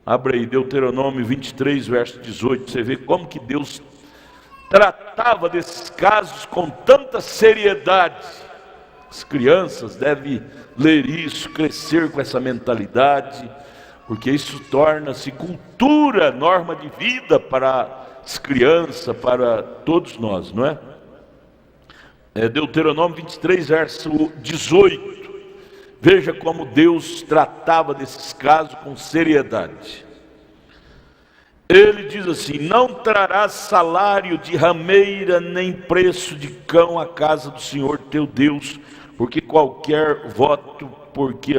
Abre aí, Deuteronômio 23, verso 18. Você vê como que Deus tratava desses casos com tanta seriedade. As crianças devem ler isso, crescer com essa mentalidade, porque isso torna-se cultura, norma de vida para as crianças, para todos nós, não é? Deuteronômio 23, verso 18. Veja como Deus tratava desses casos com seriedade. Ele diz assim: não trarás salário de rameira, nem preço de cão à casa do Senhor teu Deus, por qualquer voto, porque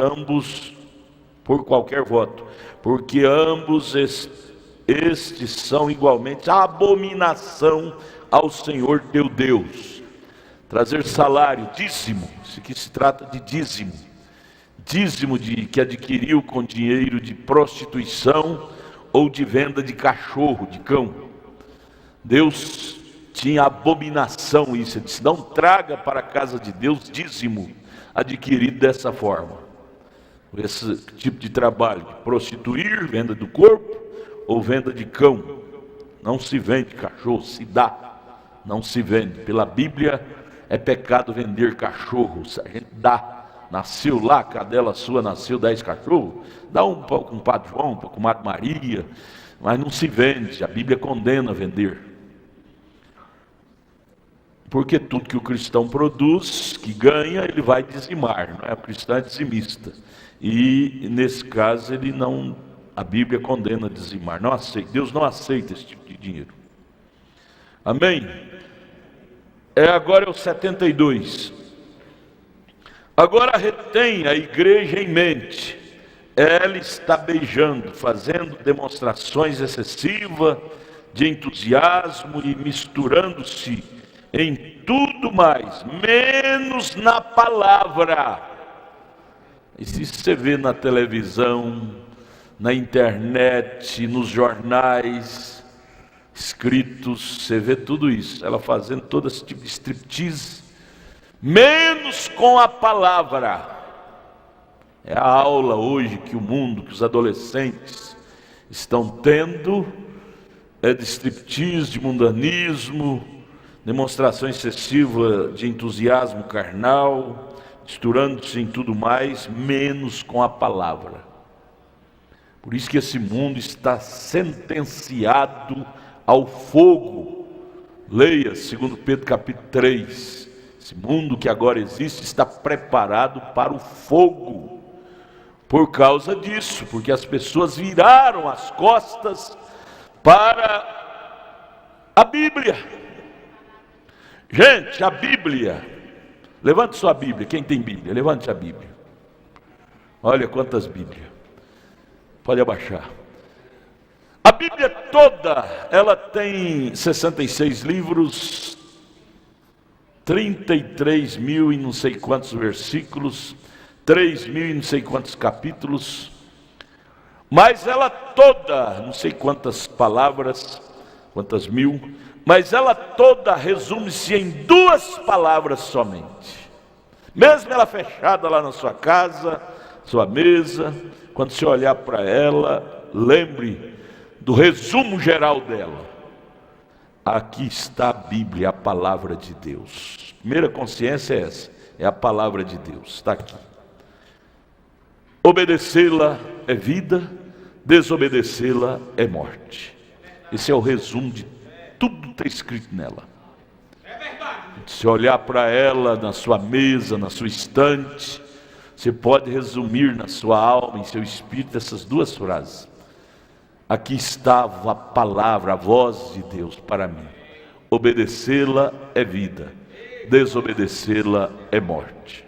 ambos estes são igualmente abominação ao Senhor teu Deus. Trazer salário, dízimo, isso aqui se trata de dízimo, que adquiriu com dinheiro de prostituição ou de venda de cachorro, de cão. Deus tinha abominação isso. Ele disse: não traga para a casa de Deus dízimo adquirido dessa forma. Esse tipo de trabalho, de prostituir, venda do corpo ou venda de cão. Não se vende cachorro, se dá, não se vende. Pela Bíblia é pecado vender cachorros, a gente dá. Nasceu lá, a cadela sua nasceu 10 cachorros, dá um para o compadre João, para a comadre Maria, mas não se vende, a Bíblia condena vender. Porque tudo que o cristão produz, que ganha, ele vai dizimar, não é? O cristão é dizimista. E nesse caso ele não, a Bíblia condena dizimar, não aceita, Deus não aceita esse tipo de dinheiro. Amém? Agora é o 72. Agora retém a igreja em mente. Ela está beijando, fazendo demonstrações excessivas de entusiasmo e misturando-se em tudo mais, menos na palavra. E se você vê na televisão, na internet, nos jornais escritos, você vê tudo isso, ela fazendo todo esse tipo de striptease, menos com a palavra. É a aula hoje que o mundo, que os adolescentes estão tendo, é de striptease, de mundanismo, demonstração excessiva de entusiasmo carnal, misturando-se em tudo mais, menos com a palavra. Por isso que esse mundo está sentenciado ao fogo. Leia 2 Pedro capítulo 3. Esse mundo que agora existe está preparado para o fogo. Por causa disso, porque as pessoas viraram as costas para a Bíblia. Gente, a Bíblia, levante sua Bíblia, quem tem Bíblia, levante a Bíblia. Olha quantas Bíblias, pode abaixar. A Bíblia toda, ela tem 66 livros, 33 mil e não sei quantos versículos, 3 mil e não sei quantos capítulos, mas ela toda, não sei quantas palavras, quantas mil, mas ela toda resume-se em 2 palavras somente. Mesmo ela fechada lá na sua casa, sua mesa, quando você olhar para ela, lembre do resumo geral dela. Aqui está a Bíblia, a palavra de Deus. Primeira consciência é essa, é a palavra de Deus, está aqui. Obedecê-la é vida, desobedecê-la é morte. Esse é o resumo de tudo que está escrito nela. Se olhar para ela na sua mesa, na sua estante, você pode resumir na sua alma, em seu espírito, essas 2 frases. Aqui estava a palavra, a voz de Deus para mim. Obedecê-la é vida, desobedecê-la é morte.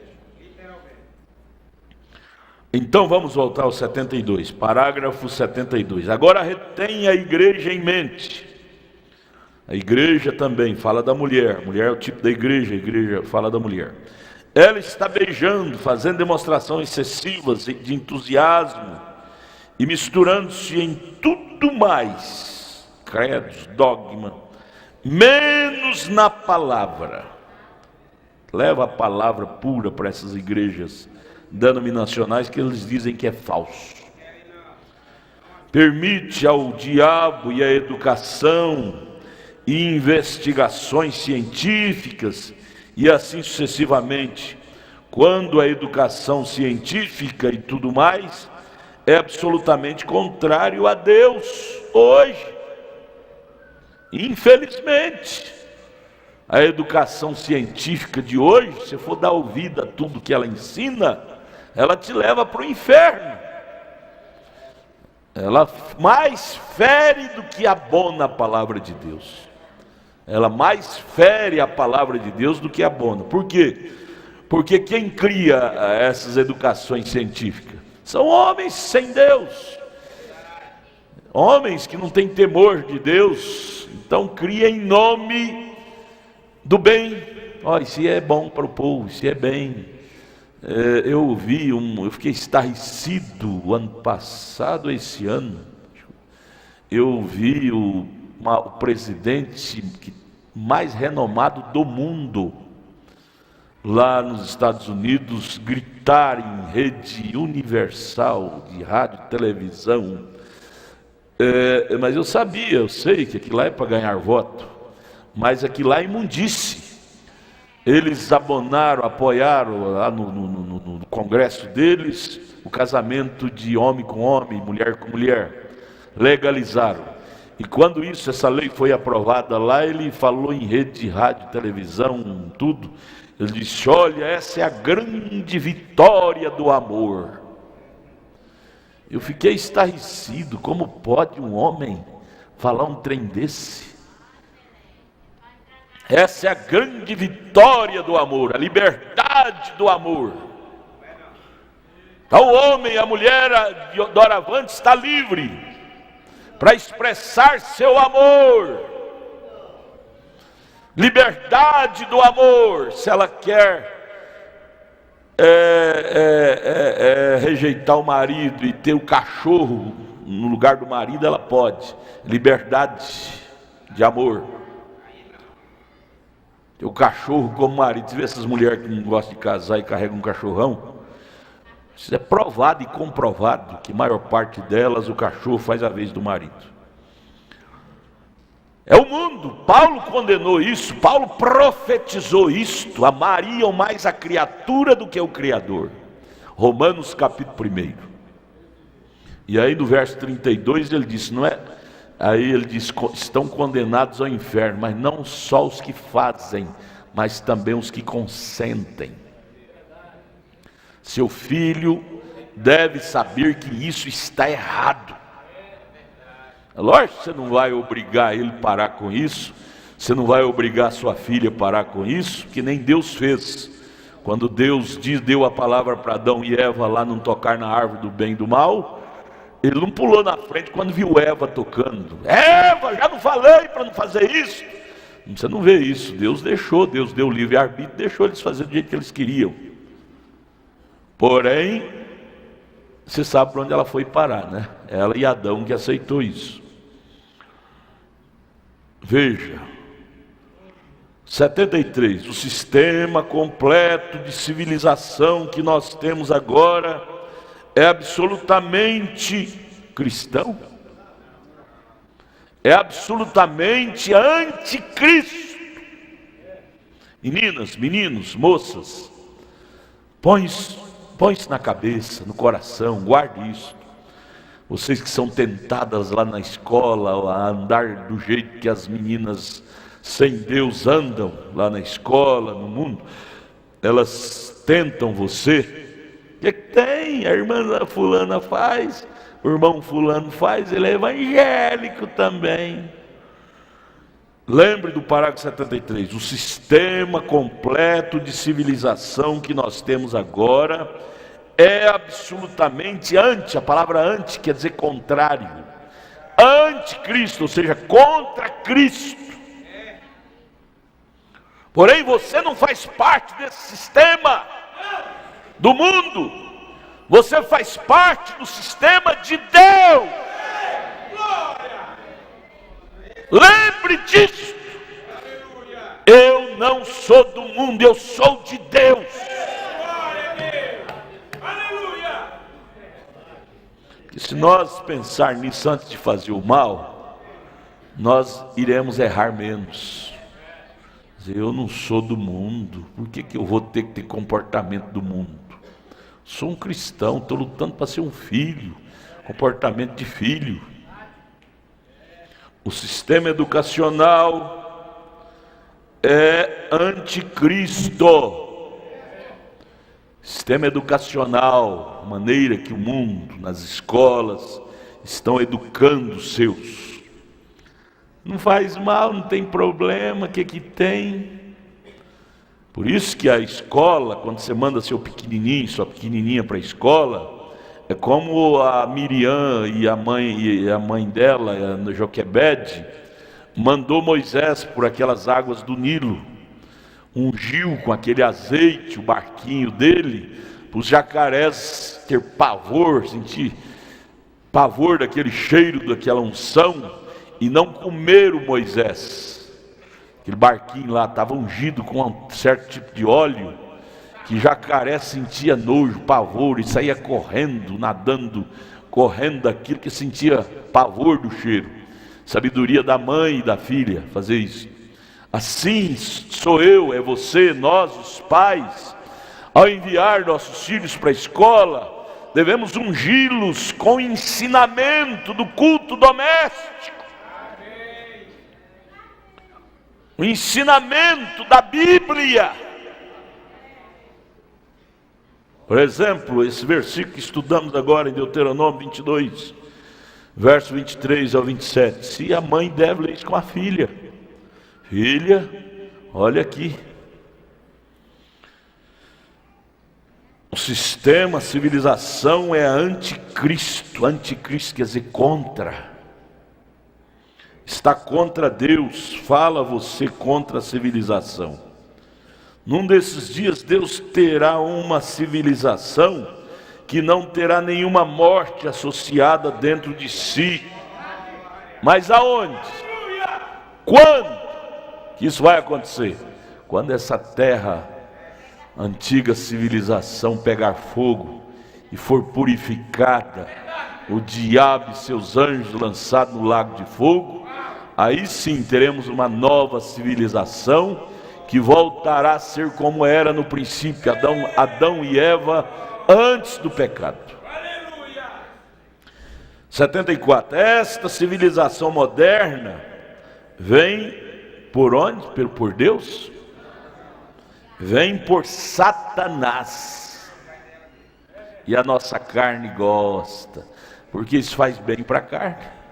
Então vamos voltar ao 72, parágrafo 72. Agora retém a igreja em mente. A igreja também fala da mulher. A mulher é o tipo da igreja, a igreja fala da mulher. Ela está beijando, fazendo demonstrações excessivas de entusiasmo e misturando-se em tudo mais, credos, dogma, menos na palavra. Leva a palavra pura para essas igrejas denominacionais que eles dizem que é falso. Permite ao diabo e à educação e investigações científicas e assim sucessivamente, quando a educação científica e tudo mais é absolutamente contrário a Deus hoje. Infelizmente, a educação científica de hoje, se for dar ouvido a tudo que ela ensina, ela te leva para o inferno. Ela mais fere do que abona a palavra de Deus. Ela mais fere a palavra de Deus do que abona. Por quê? Porque quem cria essas educações científicas são homens sem Deus. Homens que não têm temor de Deus. Então cria em nome do bem. Olha, isso é bom para o povo, isso é bem. Eu fiquei estarrecido o ano passado, esse ano. Eu vi o presidente mais renomado do mundo, lá nos Estados Unidos, gritar em rede universal de rádio e televisão. Mas eu sei que aquilo lá é para ganhar voto, mas aquilo lá é imundice. Eles apoiaram lá no congresso deles o casamento de homem com homem, mulher com mulher, legalizaram. E quando essa lei foi aprovada lá, ele falou em rede de rádio, televisão, tudo. Ele disse: olha, essa é a grande vitória do amor. Eu fiquei estarrecido. Como pode um homem falar um trem desse? Essa é a grande vitória do amor, a liberdade do amor. Então o homem e a mulher doravante está livre para expressar seu amor. Liberdade do amor. Se ela quer rejeitar o marido e ter o cachorro no lugar do marido, ela pode. Liberdade de amor. Ter o cachorro como marido. Você vê essas mulheres que não gostam de casar e carregam um cachorrão? Isso é provado e comprovado que a maior parte delas o cachorro faz a vez do marido. É o mundo. Paulo condenou isso, Paulo profetizou isto: amariam mais a criatura do que o Criador. Romanos capítulo 1. E aí no verso 32 ele diz, não é? Aí ele diz: estão condenados ao inferno, mas não só os que fazem, mas também os que consentem. Seu filho deve saber que isso está errado. É lógico que você não vai obrigar ele a parar com isso. Você não vai obrigar sua filha a parar com isso, que nem Deus fez. Quando Deus deu a palavra para Adão e Eva lá não tocar na árvore do bem e do mal, ele não pulou na frente quando viu Eva tocando. Eva, já não falei para não fazer isso. Você não vê isso. Deus deu livre-arbítrio, deixou eles fazer do jeito que eles queriam. Porém, você sabe para onde ela foi parar, né? Ela e Adão que aceitou isso. Veja, 73, o sistema completo de civilização que nós temos agora é absolutamente cristão, é absolutamente anticristo. Meninas, meninos, moças, põe isso na cabeça, no coração, guarde isso. Vocês que são tentadas lá na escola a andar do jeito que as meninas sem Deus andam lá na escola, no mundo, elas tentam você. O que tem? A irmã fulana faz, o irmão fulano faz, ele é evangélico também. Lembre do parágrafo 73, o sistema completo de civilização que nós temos agora é absolutamente a palavra anti quer dizer contrário, anticristo, ou seja, contra Cristo. Porém você não faz parte desse sistema do mundo, você faz parte do sistema de Deus. Lembre disso. Eu não sou do mundo, eu sou de Deus. E se nós pensar nisso antes de fazer o mal, nós iremos errar menos. Dizer, eu não sou do mundo, por que eu vou ter que ter comportamento do mundo? Sou um cristão, estou lutando para ser um filho, comportamento de filho. O sistema educacional é anticristo. Sistema educacional, a maneira que o mundo, nas escolas, estão educando os seus. Não faz mal, não tem problema, o que tem? Por isso que a escola, quando você manda seu pequenininho, sua pequenininha para a escola, é como a Miriam e a mãe dela, a Joquebede, mandou Moisés por aquelas águas do Nilo, ungiu com aquele azeite o barquinho dele, para os jacarés ter pavor, sentir pavor daquele cheiro, daquela unção, e não comer o Moisés. Aquele barquinho lá estava ungido com um certo tipo de óleo, que jacaré sentia nojo, pavor, e saía correndo, nadando, correndo daquilo que sentia pavor do cheiro. Sabedoria da mãe e da filha fazer isso. Assim sou eu, é você, nós os pais, ao enviar nossos filhos para a escola, devemos ungí-los com ensinamento do culto doméstico. o ensinamento da Bíblia. Por exemplo, esse versículo que estudamos agora em Deuteronômio 22, verso 23 ao 27. Se a mãe deve ler isso com a filha: filha, olha aqui, o sistema, a civilização é anticristo. Anticristo quer dizer contra. Está contra Deus. Fala você contra a civilização. Num desses dias Deus terá uma civilização que não terá nenhuma morte associada dentro de si. Mas aonde? Quando que isso vai acontecer? Quando essa terra, antiga civilização, pegar fogo e for purificada, o diabo e seus anjos lançados no lago de fogo, aí sim teremos uma nova civilização que voltará a ser como era no princípio, Adão e Eva antes do pecado. 74. Esta civilização moderna vem por onde? Por Deus? Vem por Satanás. E a nossa carne gosta, porque isso faz bem para a carne.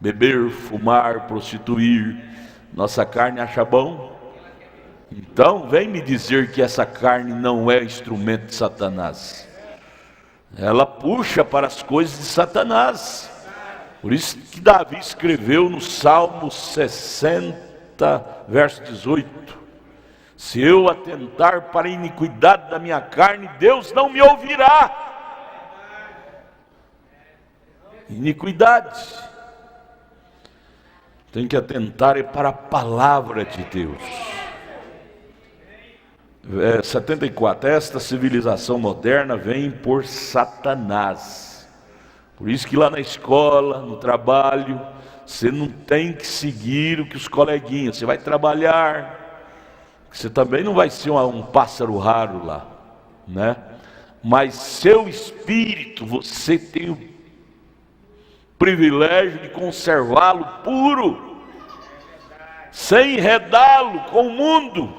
Beber, fumar, prostituir, nossa carne acha bom. Então vem me dizer que essa carne não é instrumento de Satanás. Ela puxa para as coisas de Satanás. Por isso que Davi escreveu no Salmo 60, verso 18: se eu atentar para a iniquidade da minha carne, Deus não me ouvirá. Iniquidade. Tem que atentar para a palavra de Deus. 74. Esta civilização moderna vem por Satanás. Por isso que lá na escola, no trabalho, você não tem que seguir o que os coleguinhas. Você vai trabalhar, você também não vai ser um pássaro raro lá, né? Mas seu espírito, você tem o privilégio de conservá-lo puro, sem enredá-lo com o mundo.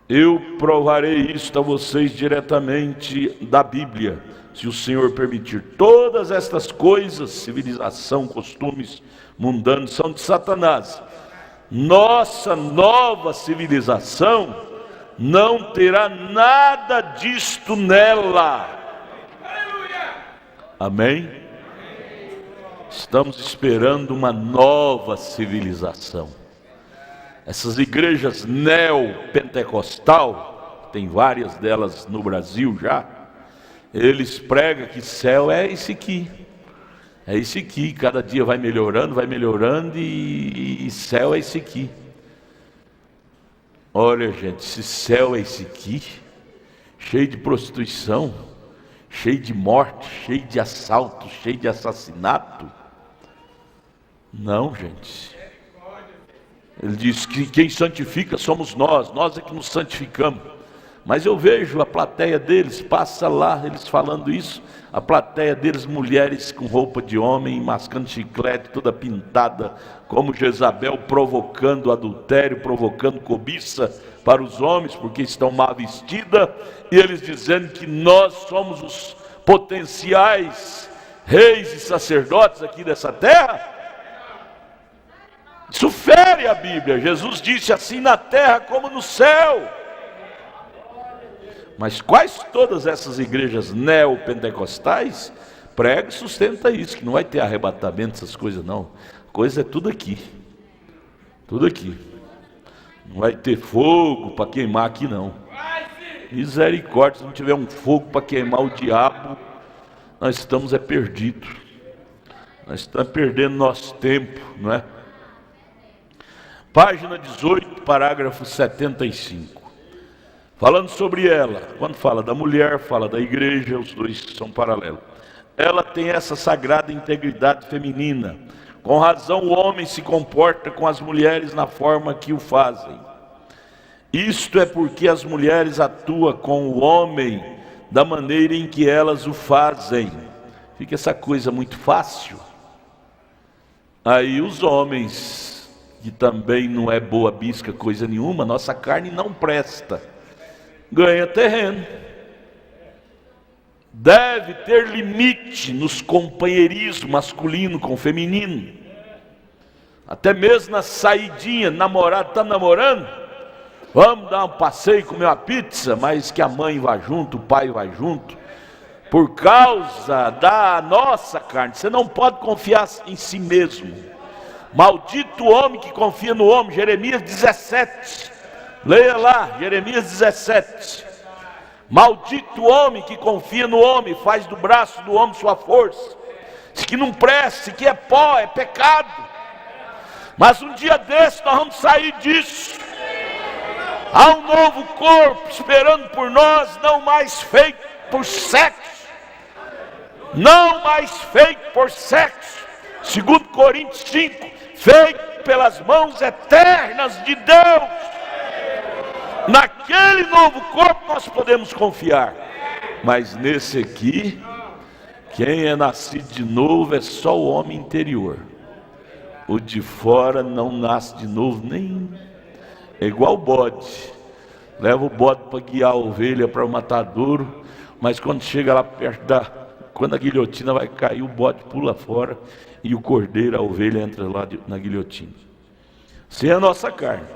Eu provarei isto a vocês diretamente da Bíblia, se o Senhor permitir. Todas estas coisas, civilização, costumes mundanos, são de Satanás. Nossa nova civilização não terá nada disto nela. Amém? Estamos esperando uma nova civilização. Essas igrejas neopentecostal, tem várias delas no Brasil já, eles pregam que céu é esse aqui. É esse aqui, cada dia vai melhorando e céu é esse aqui. Olha, gente, se céu é esse aqui, cheio de prostituição, cheio de morte, cheio de assalto, cheio de assassinato. Não, gente. Ele diz que quem santifica somos nós é que nos santificamos. Mas eu vejo a plateia deles, passa lá, eles falando isso, a plateia deles, mulheres com roupa de homem, mascando chiclete, toda pintada, como Jezabel, provocando adultério, provocando cobiça para os homens, porque estão mal vestidas, e eles dizendo que nós somos os potenciais reis e sacerdotes aqui dessa terra. Isso fere a Bíblia. Jesus disse: assim na terra como no céu. Mas quais todas essas igrejas neopentecostais pregam e sustenta isso, que não vai ter arrebatamento, essas coisas não. A coisa é tudo aqui. Tudo aqui. Não vai ter fogo para queimar aqui não. Misericórdia, se não tiver um fogo para queimar o diabo, nós estamos perdidos. Nós estamos perdendo nosso tempo, não é? Página 18, parágrafo 75. Falando sobre ela, quando fala da mulher, fala da igreja, os dois são paralelos. Ela tem essa sagrada integridade feminina. Com razão o homem se comporta com as mulheres na forma que o fazem. Isto é porque as mulheres atuam com o homem da maneira em que elas o fazem. Fica essa coisa muito fácil. Aí os homens que também não é boa bisca coisa nenhuma, nossa carne não presta, ganha terreno. Deve ter limite nos companheirismos masculino com feminino. Até mesmo na saidinha, namorado está namorando, vamos dar um passeio, comer uma pizza, mas que a mãe vá junto, o pai vá junto, por causa da nossa carne. Você não pode confiar em si mesmo. Maldito o homem que confia no homem, Jeremias 17, leia lá, Jeremias 17. Maldito o homem que confia no homem, faz do braço do homem sua força. Isso que não presta, isso que é pó, é pecado. Mas um dia desse nós vamos sair disso. Há um novo corpo esperando por nós, não mais feito por sexo. Não mais feito por sexo. 2 Coríntios 5, feito pelas mãos eternas de Deus. Naquele novo corpo nós podemos confiar. Mas nesse aqui, quem é nascido de novo é só o homem interior. O de fora não nasce de novo nem. É igual o bode. Leva o bode para guiar a ovelha para o matadouro, mas quando chega lá perto quando a guilhotina vai cair, o bode pula fora e o cordeiro, a ovelha, entra lá na guilhotina. Sem a nossa carne.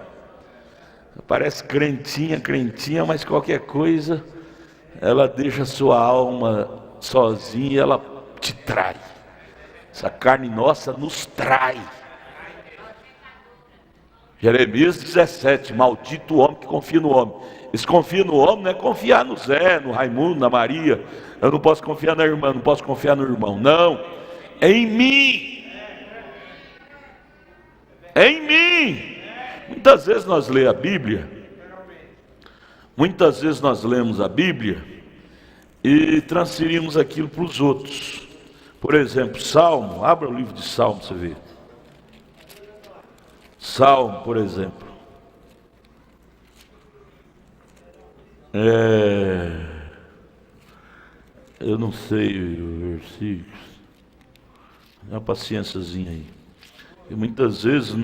Parece crentinha, mas qualquer coisa, ela deixa a sua alma sozinha e ela te trai. Essa carne nossa nos trai. Jeremias 17, maldito o homem que confia no homem. Esse confia no homem não é confiar no Zé, no Raimundo, na Maria. Eu não posso confiar na irmã, não posso confiar no irmão. Não, é em mim. É em mim. Muitas vezes nós lemos a Bíblia e transferimos aquilo para os outros. Por exemplo, Salmo, abra o livro de Salmo para você ver. Salmo, por exemplo. Eu não sei o versículo. Dá uma paciênciazinha aí. E muitas vezes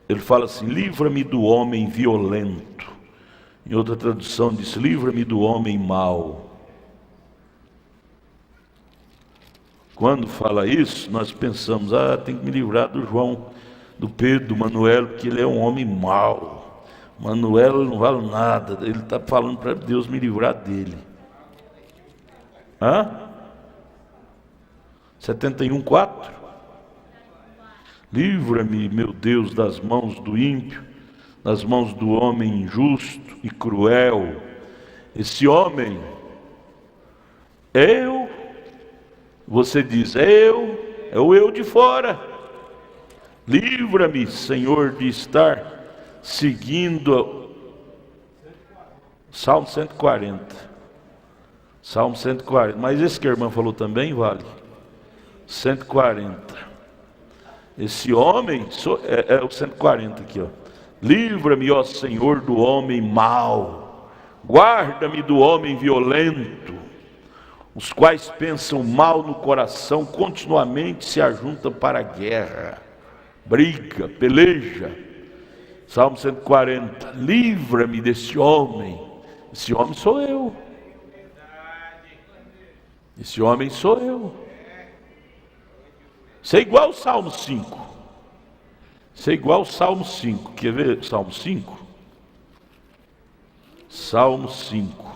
ele fala assim: livra-me do homem violento. Em outra tradução diz: livra-me do homem mau. Quando fala isso, nós pensamos: tem que me livrar do João, do Pedro, do Manuel, porque ele é um homem mau. Manuel não vale nada. Ele está falando para Deus me livrar dele. 71:4. Livra-me, meu Deus, das mãos do ímpio, das mãos do homem injusto e cruel. Esse homem, você diz, é o eu de fora. Livra-me, Senhor, de estar seguindo Salmo 140. Salmo 140, mas esse que a irmã falou também vale. 140. Esse homem, é o 140 aqui, ó. Livra-me, ó Senhor, do homem mau, guarda-me do homem violento, os quais pensam mal no coração, continuamente se ajuntam para a guerra, briga, peleja. Salmo 140, livra-me desse homem. Esse homem sou eu. Esse homem sou eu. Isso é igual ao Salmo 5. Isso é igual ao Salmo 5. Quer ver o Salmo 5? Salmo 5.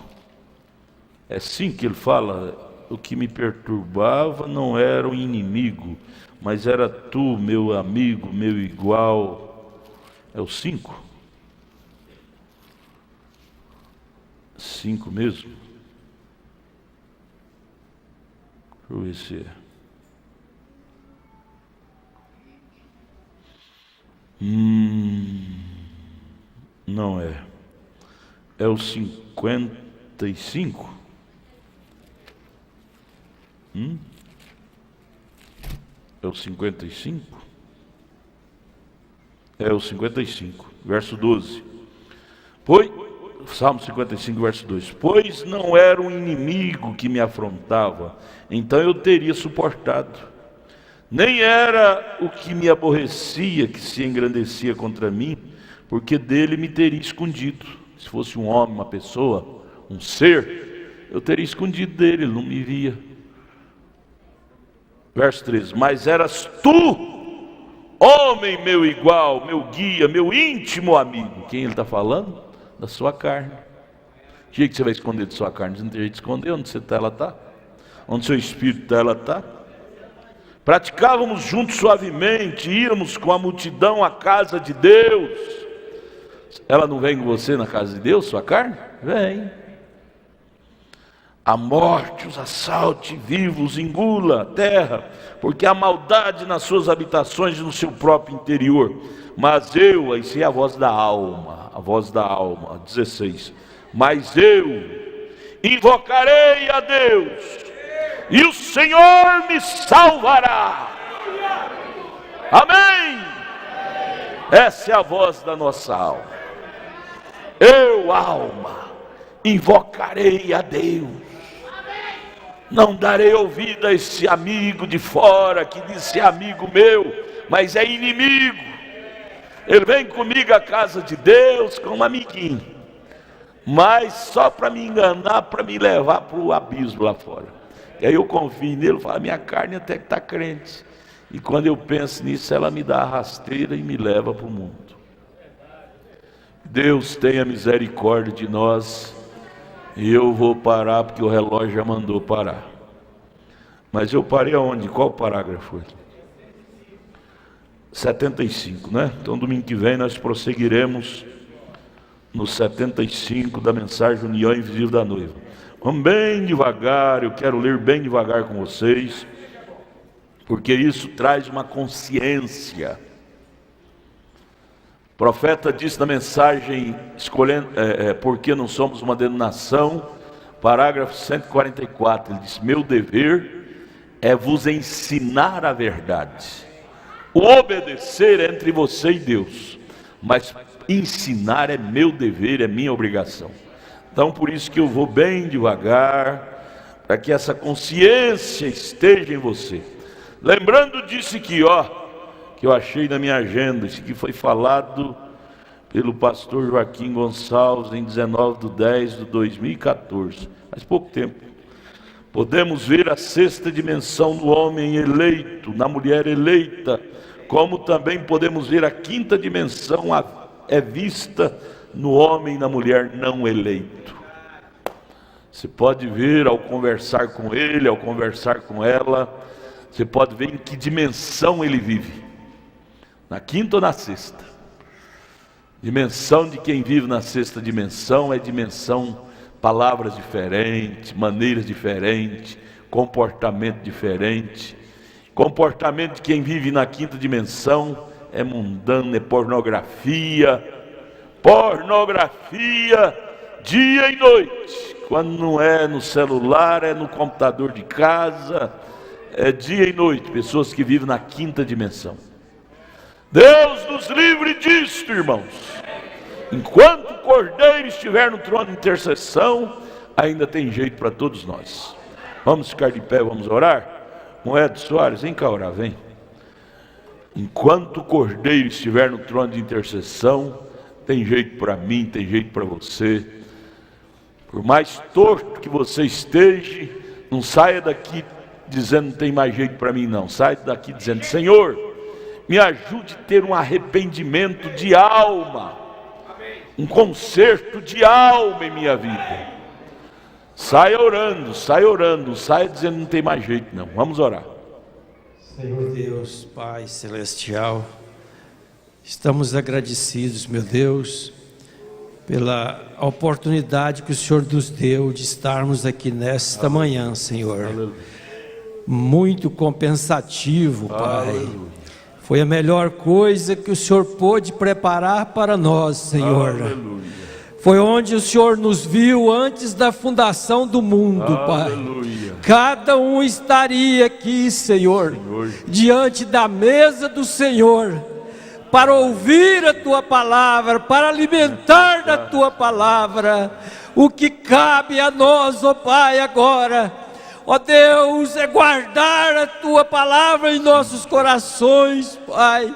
É assim que ele fala: o que me perturbava não era o inimigo, mas era tu, meu amigo, meu igual. É o 5? 5 mesmo? Deixa eu ver se é. Não é. É o 55? É o 55? É o 55, verso 12. Salmo 55, verso 2. Pois não era um inimigo que me afrontava, então eu teria suportado. Nem era o que me aborrecia que se engrandecia contra mim, porque dele me teria escondido. Se fosse um homem, uma pessoa, um ser, eu teria escondido dele, ele não me via. Verso 13: mas eras tu, homem meu igual, meu guia, meu íntimo amigo. Quem ele está falando? Da sua carne. Que jeito que você vai esconder de sua carne? Você não tem jeito de esconder. Onde você está, ela está. Onde seu espírito está, ela está. Praticávamos juntos suavemente, íamos com a multidão à casa de Deus. Ela não vem com você na casa de Deus, sua carne? Vem. A morte os assalte, vivos, engula a terra, porque há maldade nas suas habitações e no seu próprio interior. Mas eu, isso é a voz da alma, 16. Mas eu invocarei a Deus, e o Senhor me salvará. Amém? Essa é a voz da nossa alma. Eu, alma, invocarei a Deus. Não darei ouvido a esse amigo de fora que diz ser amigo meu, mas é inimigo. Ele vem comigo à casa de Deus como amiguinho, mas só para me enganar, para me levar para o abismo lá fora. E aí eu confio nele, falo, minha carne até que está crente. E quando eu penso nisso, ela me dá a rasteira e me leva para o mundo. Deus tenha misericórdia de nós. E eu vou parar porque o relógio já mandou parar. Mas eu parei aonde? Qual parágrafo aqui? 75, né? Então domingo que vem nós prosseguiremos no 75 da mensagem União Invisível da Noiva. Vamos bem devagar, eu quero ler bem devagar com vocês, porque isso traz uma consciência. O profeta disse na mensagem, escolhendo, porque não somos uma denominação, parágrafo 144, ele disse, meu dever é vos ensinar a verdade. O obedecer é entre você e Deus, mas ensinar é meu dever, é minha obrigação. Então por isso que eu vou bem devagar, para que essa consciência esteja em você. Lembrando disso aqui, que eu achei na minha agenda, isso aqui foi falado pelo pastor Joaquim Gonçalves em 19/10/2014, faz pouco tempo. Podemos ver a sexta dimensão no homem eleito, na mulher eleita, como também podemos ver a quinta dimensão é vista no homem e na mulher não eleito. Você pode ver ao conversar com ele, ao conversar com ela, você pode ver em que dimensão ele vive. Na quinta ou na sexta? Dimensão de quem vive na sexta dimensão é dimensão, palavras diferentes, maneiras diferentes, comportamento diferente. Comportamento de quem vive na quinta dimensão é mundano, é pornografia, dia e noite. Quando não é no celular, é no computador de casa, é dia e noite, pessoas que vivem na quinta dimensão. Deus nos livre disso, irmãos. Enquanto o Cordeiro estiver no trono de intercessão, ainda tem jeito para todos nós. Vamos ficar de pé, vamos orar? Moedo Soares, vem cá orar, vem. Enquanto o Cordeiro estiver no trono de intercessão, tem jeito para mim, tem jeito para você. Por mais torto que você esteja, não saia daqui dizendo não tem mais jeito para mim não. Saia daqui dizendo, Senhor, me ajude a ter um arrependimento de alma, um conserto de alma em minha vida. Saia orando, não saia dizendo não tem mais jeito não. Vamos orar. Senhor Deus, Pai Celestial, estamos agradecidos, meu Deus, pela oportunidade que o Senhor nos deu de estarmos aqui nesta manhã, Senhor. Aleluia. Muito compensativo, Pai. Aleluia. Foi a melhor coisa que o Senhor pôde preparar para nós, Senhor. Aleluia. Foi onde o Senhor nos viu antes da fundação do mundo, Pai. Aleluia. Cada um estaria aqui, Senhor, diante da mesa do Senhor, para ouvir a Tua palavra, para alimentar da Tua palavra. O que cabe a nós, ó Pai, agora, ó Deus, é guardar a Tua palavra em nossos corações, Pai.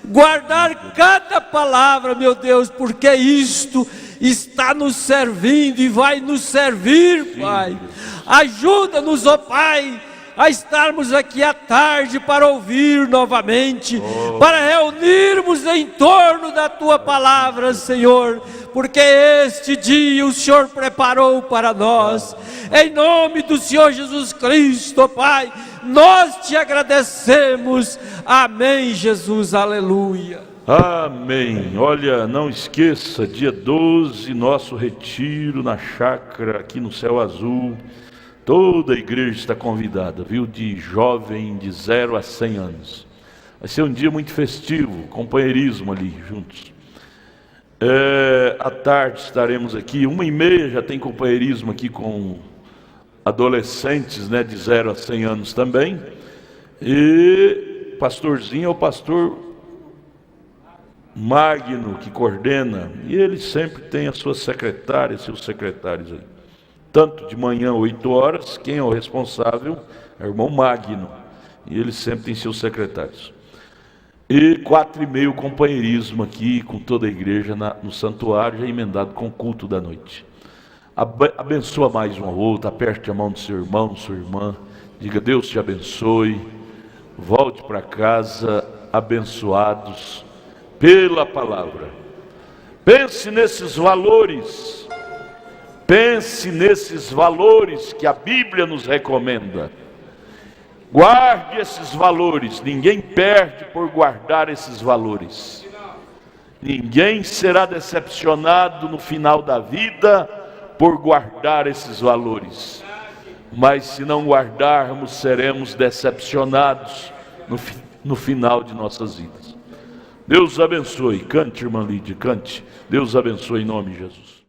Guardar cada palavra, meu Deus, porque isto está nos servindo e vai nos servir, Pai. Ajuda-nos, ó Pai, a estarmos aqui à tarde para ouvir novamente, para reunirmos em torno da Tua palavra, Senhor, porque este dia o Senhor preparou para nós. Em nome do Senhor Jesus Cristo, Pai, nós Te agradecemos. Amém, Jesus, aleluia. Amém. Olha, não esqueça, dia 12, nosso retiro na chácara aqui no Céu Azul. Toda a igreja está convidada, viu? De jovem de 0 a 100 anos. Vai ser um dia muito festivo, companheirismo ali juntos. À tarde estaremos aqui, 1h30 já tem companheirismo aqui com adolescentes, né, de 0 a 100 anos também. E pastorzinho é o pastor Magno que coordena, e ele sempre tem as suas secretárias, seus secretários aí. Tanto de manhã, 8 horas, quem é o responsável é o irmão Magno, e ele sempre tem seus secretários. E 4h30 companheirismo aqui com toda a igreja no santuário, já emendado com o culto da noite. Abençoa mais um ao outro, aperte a mão do seu irmão, sua irmã, diga: Deus te abençoe, volte para casa abençoados pela palavra. Pense nesses valores, que a Bíblia nos recomenda. Guarde esses valores, ninguém perde por guardar esses valores. Ninguém será decepcionado no final da vida por guardar esses valores. Mas se não guardarmos, seremos decepcionados no final de nossas vidas. Deus abençoe. Cante, irmã Lídia, cante. Deus abençoe em nome de Jesus.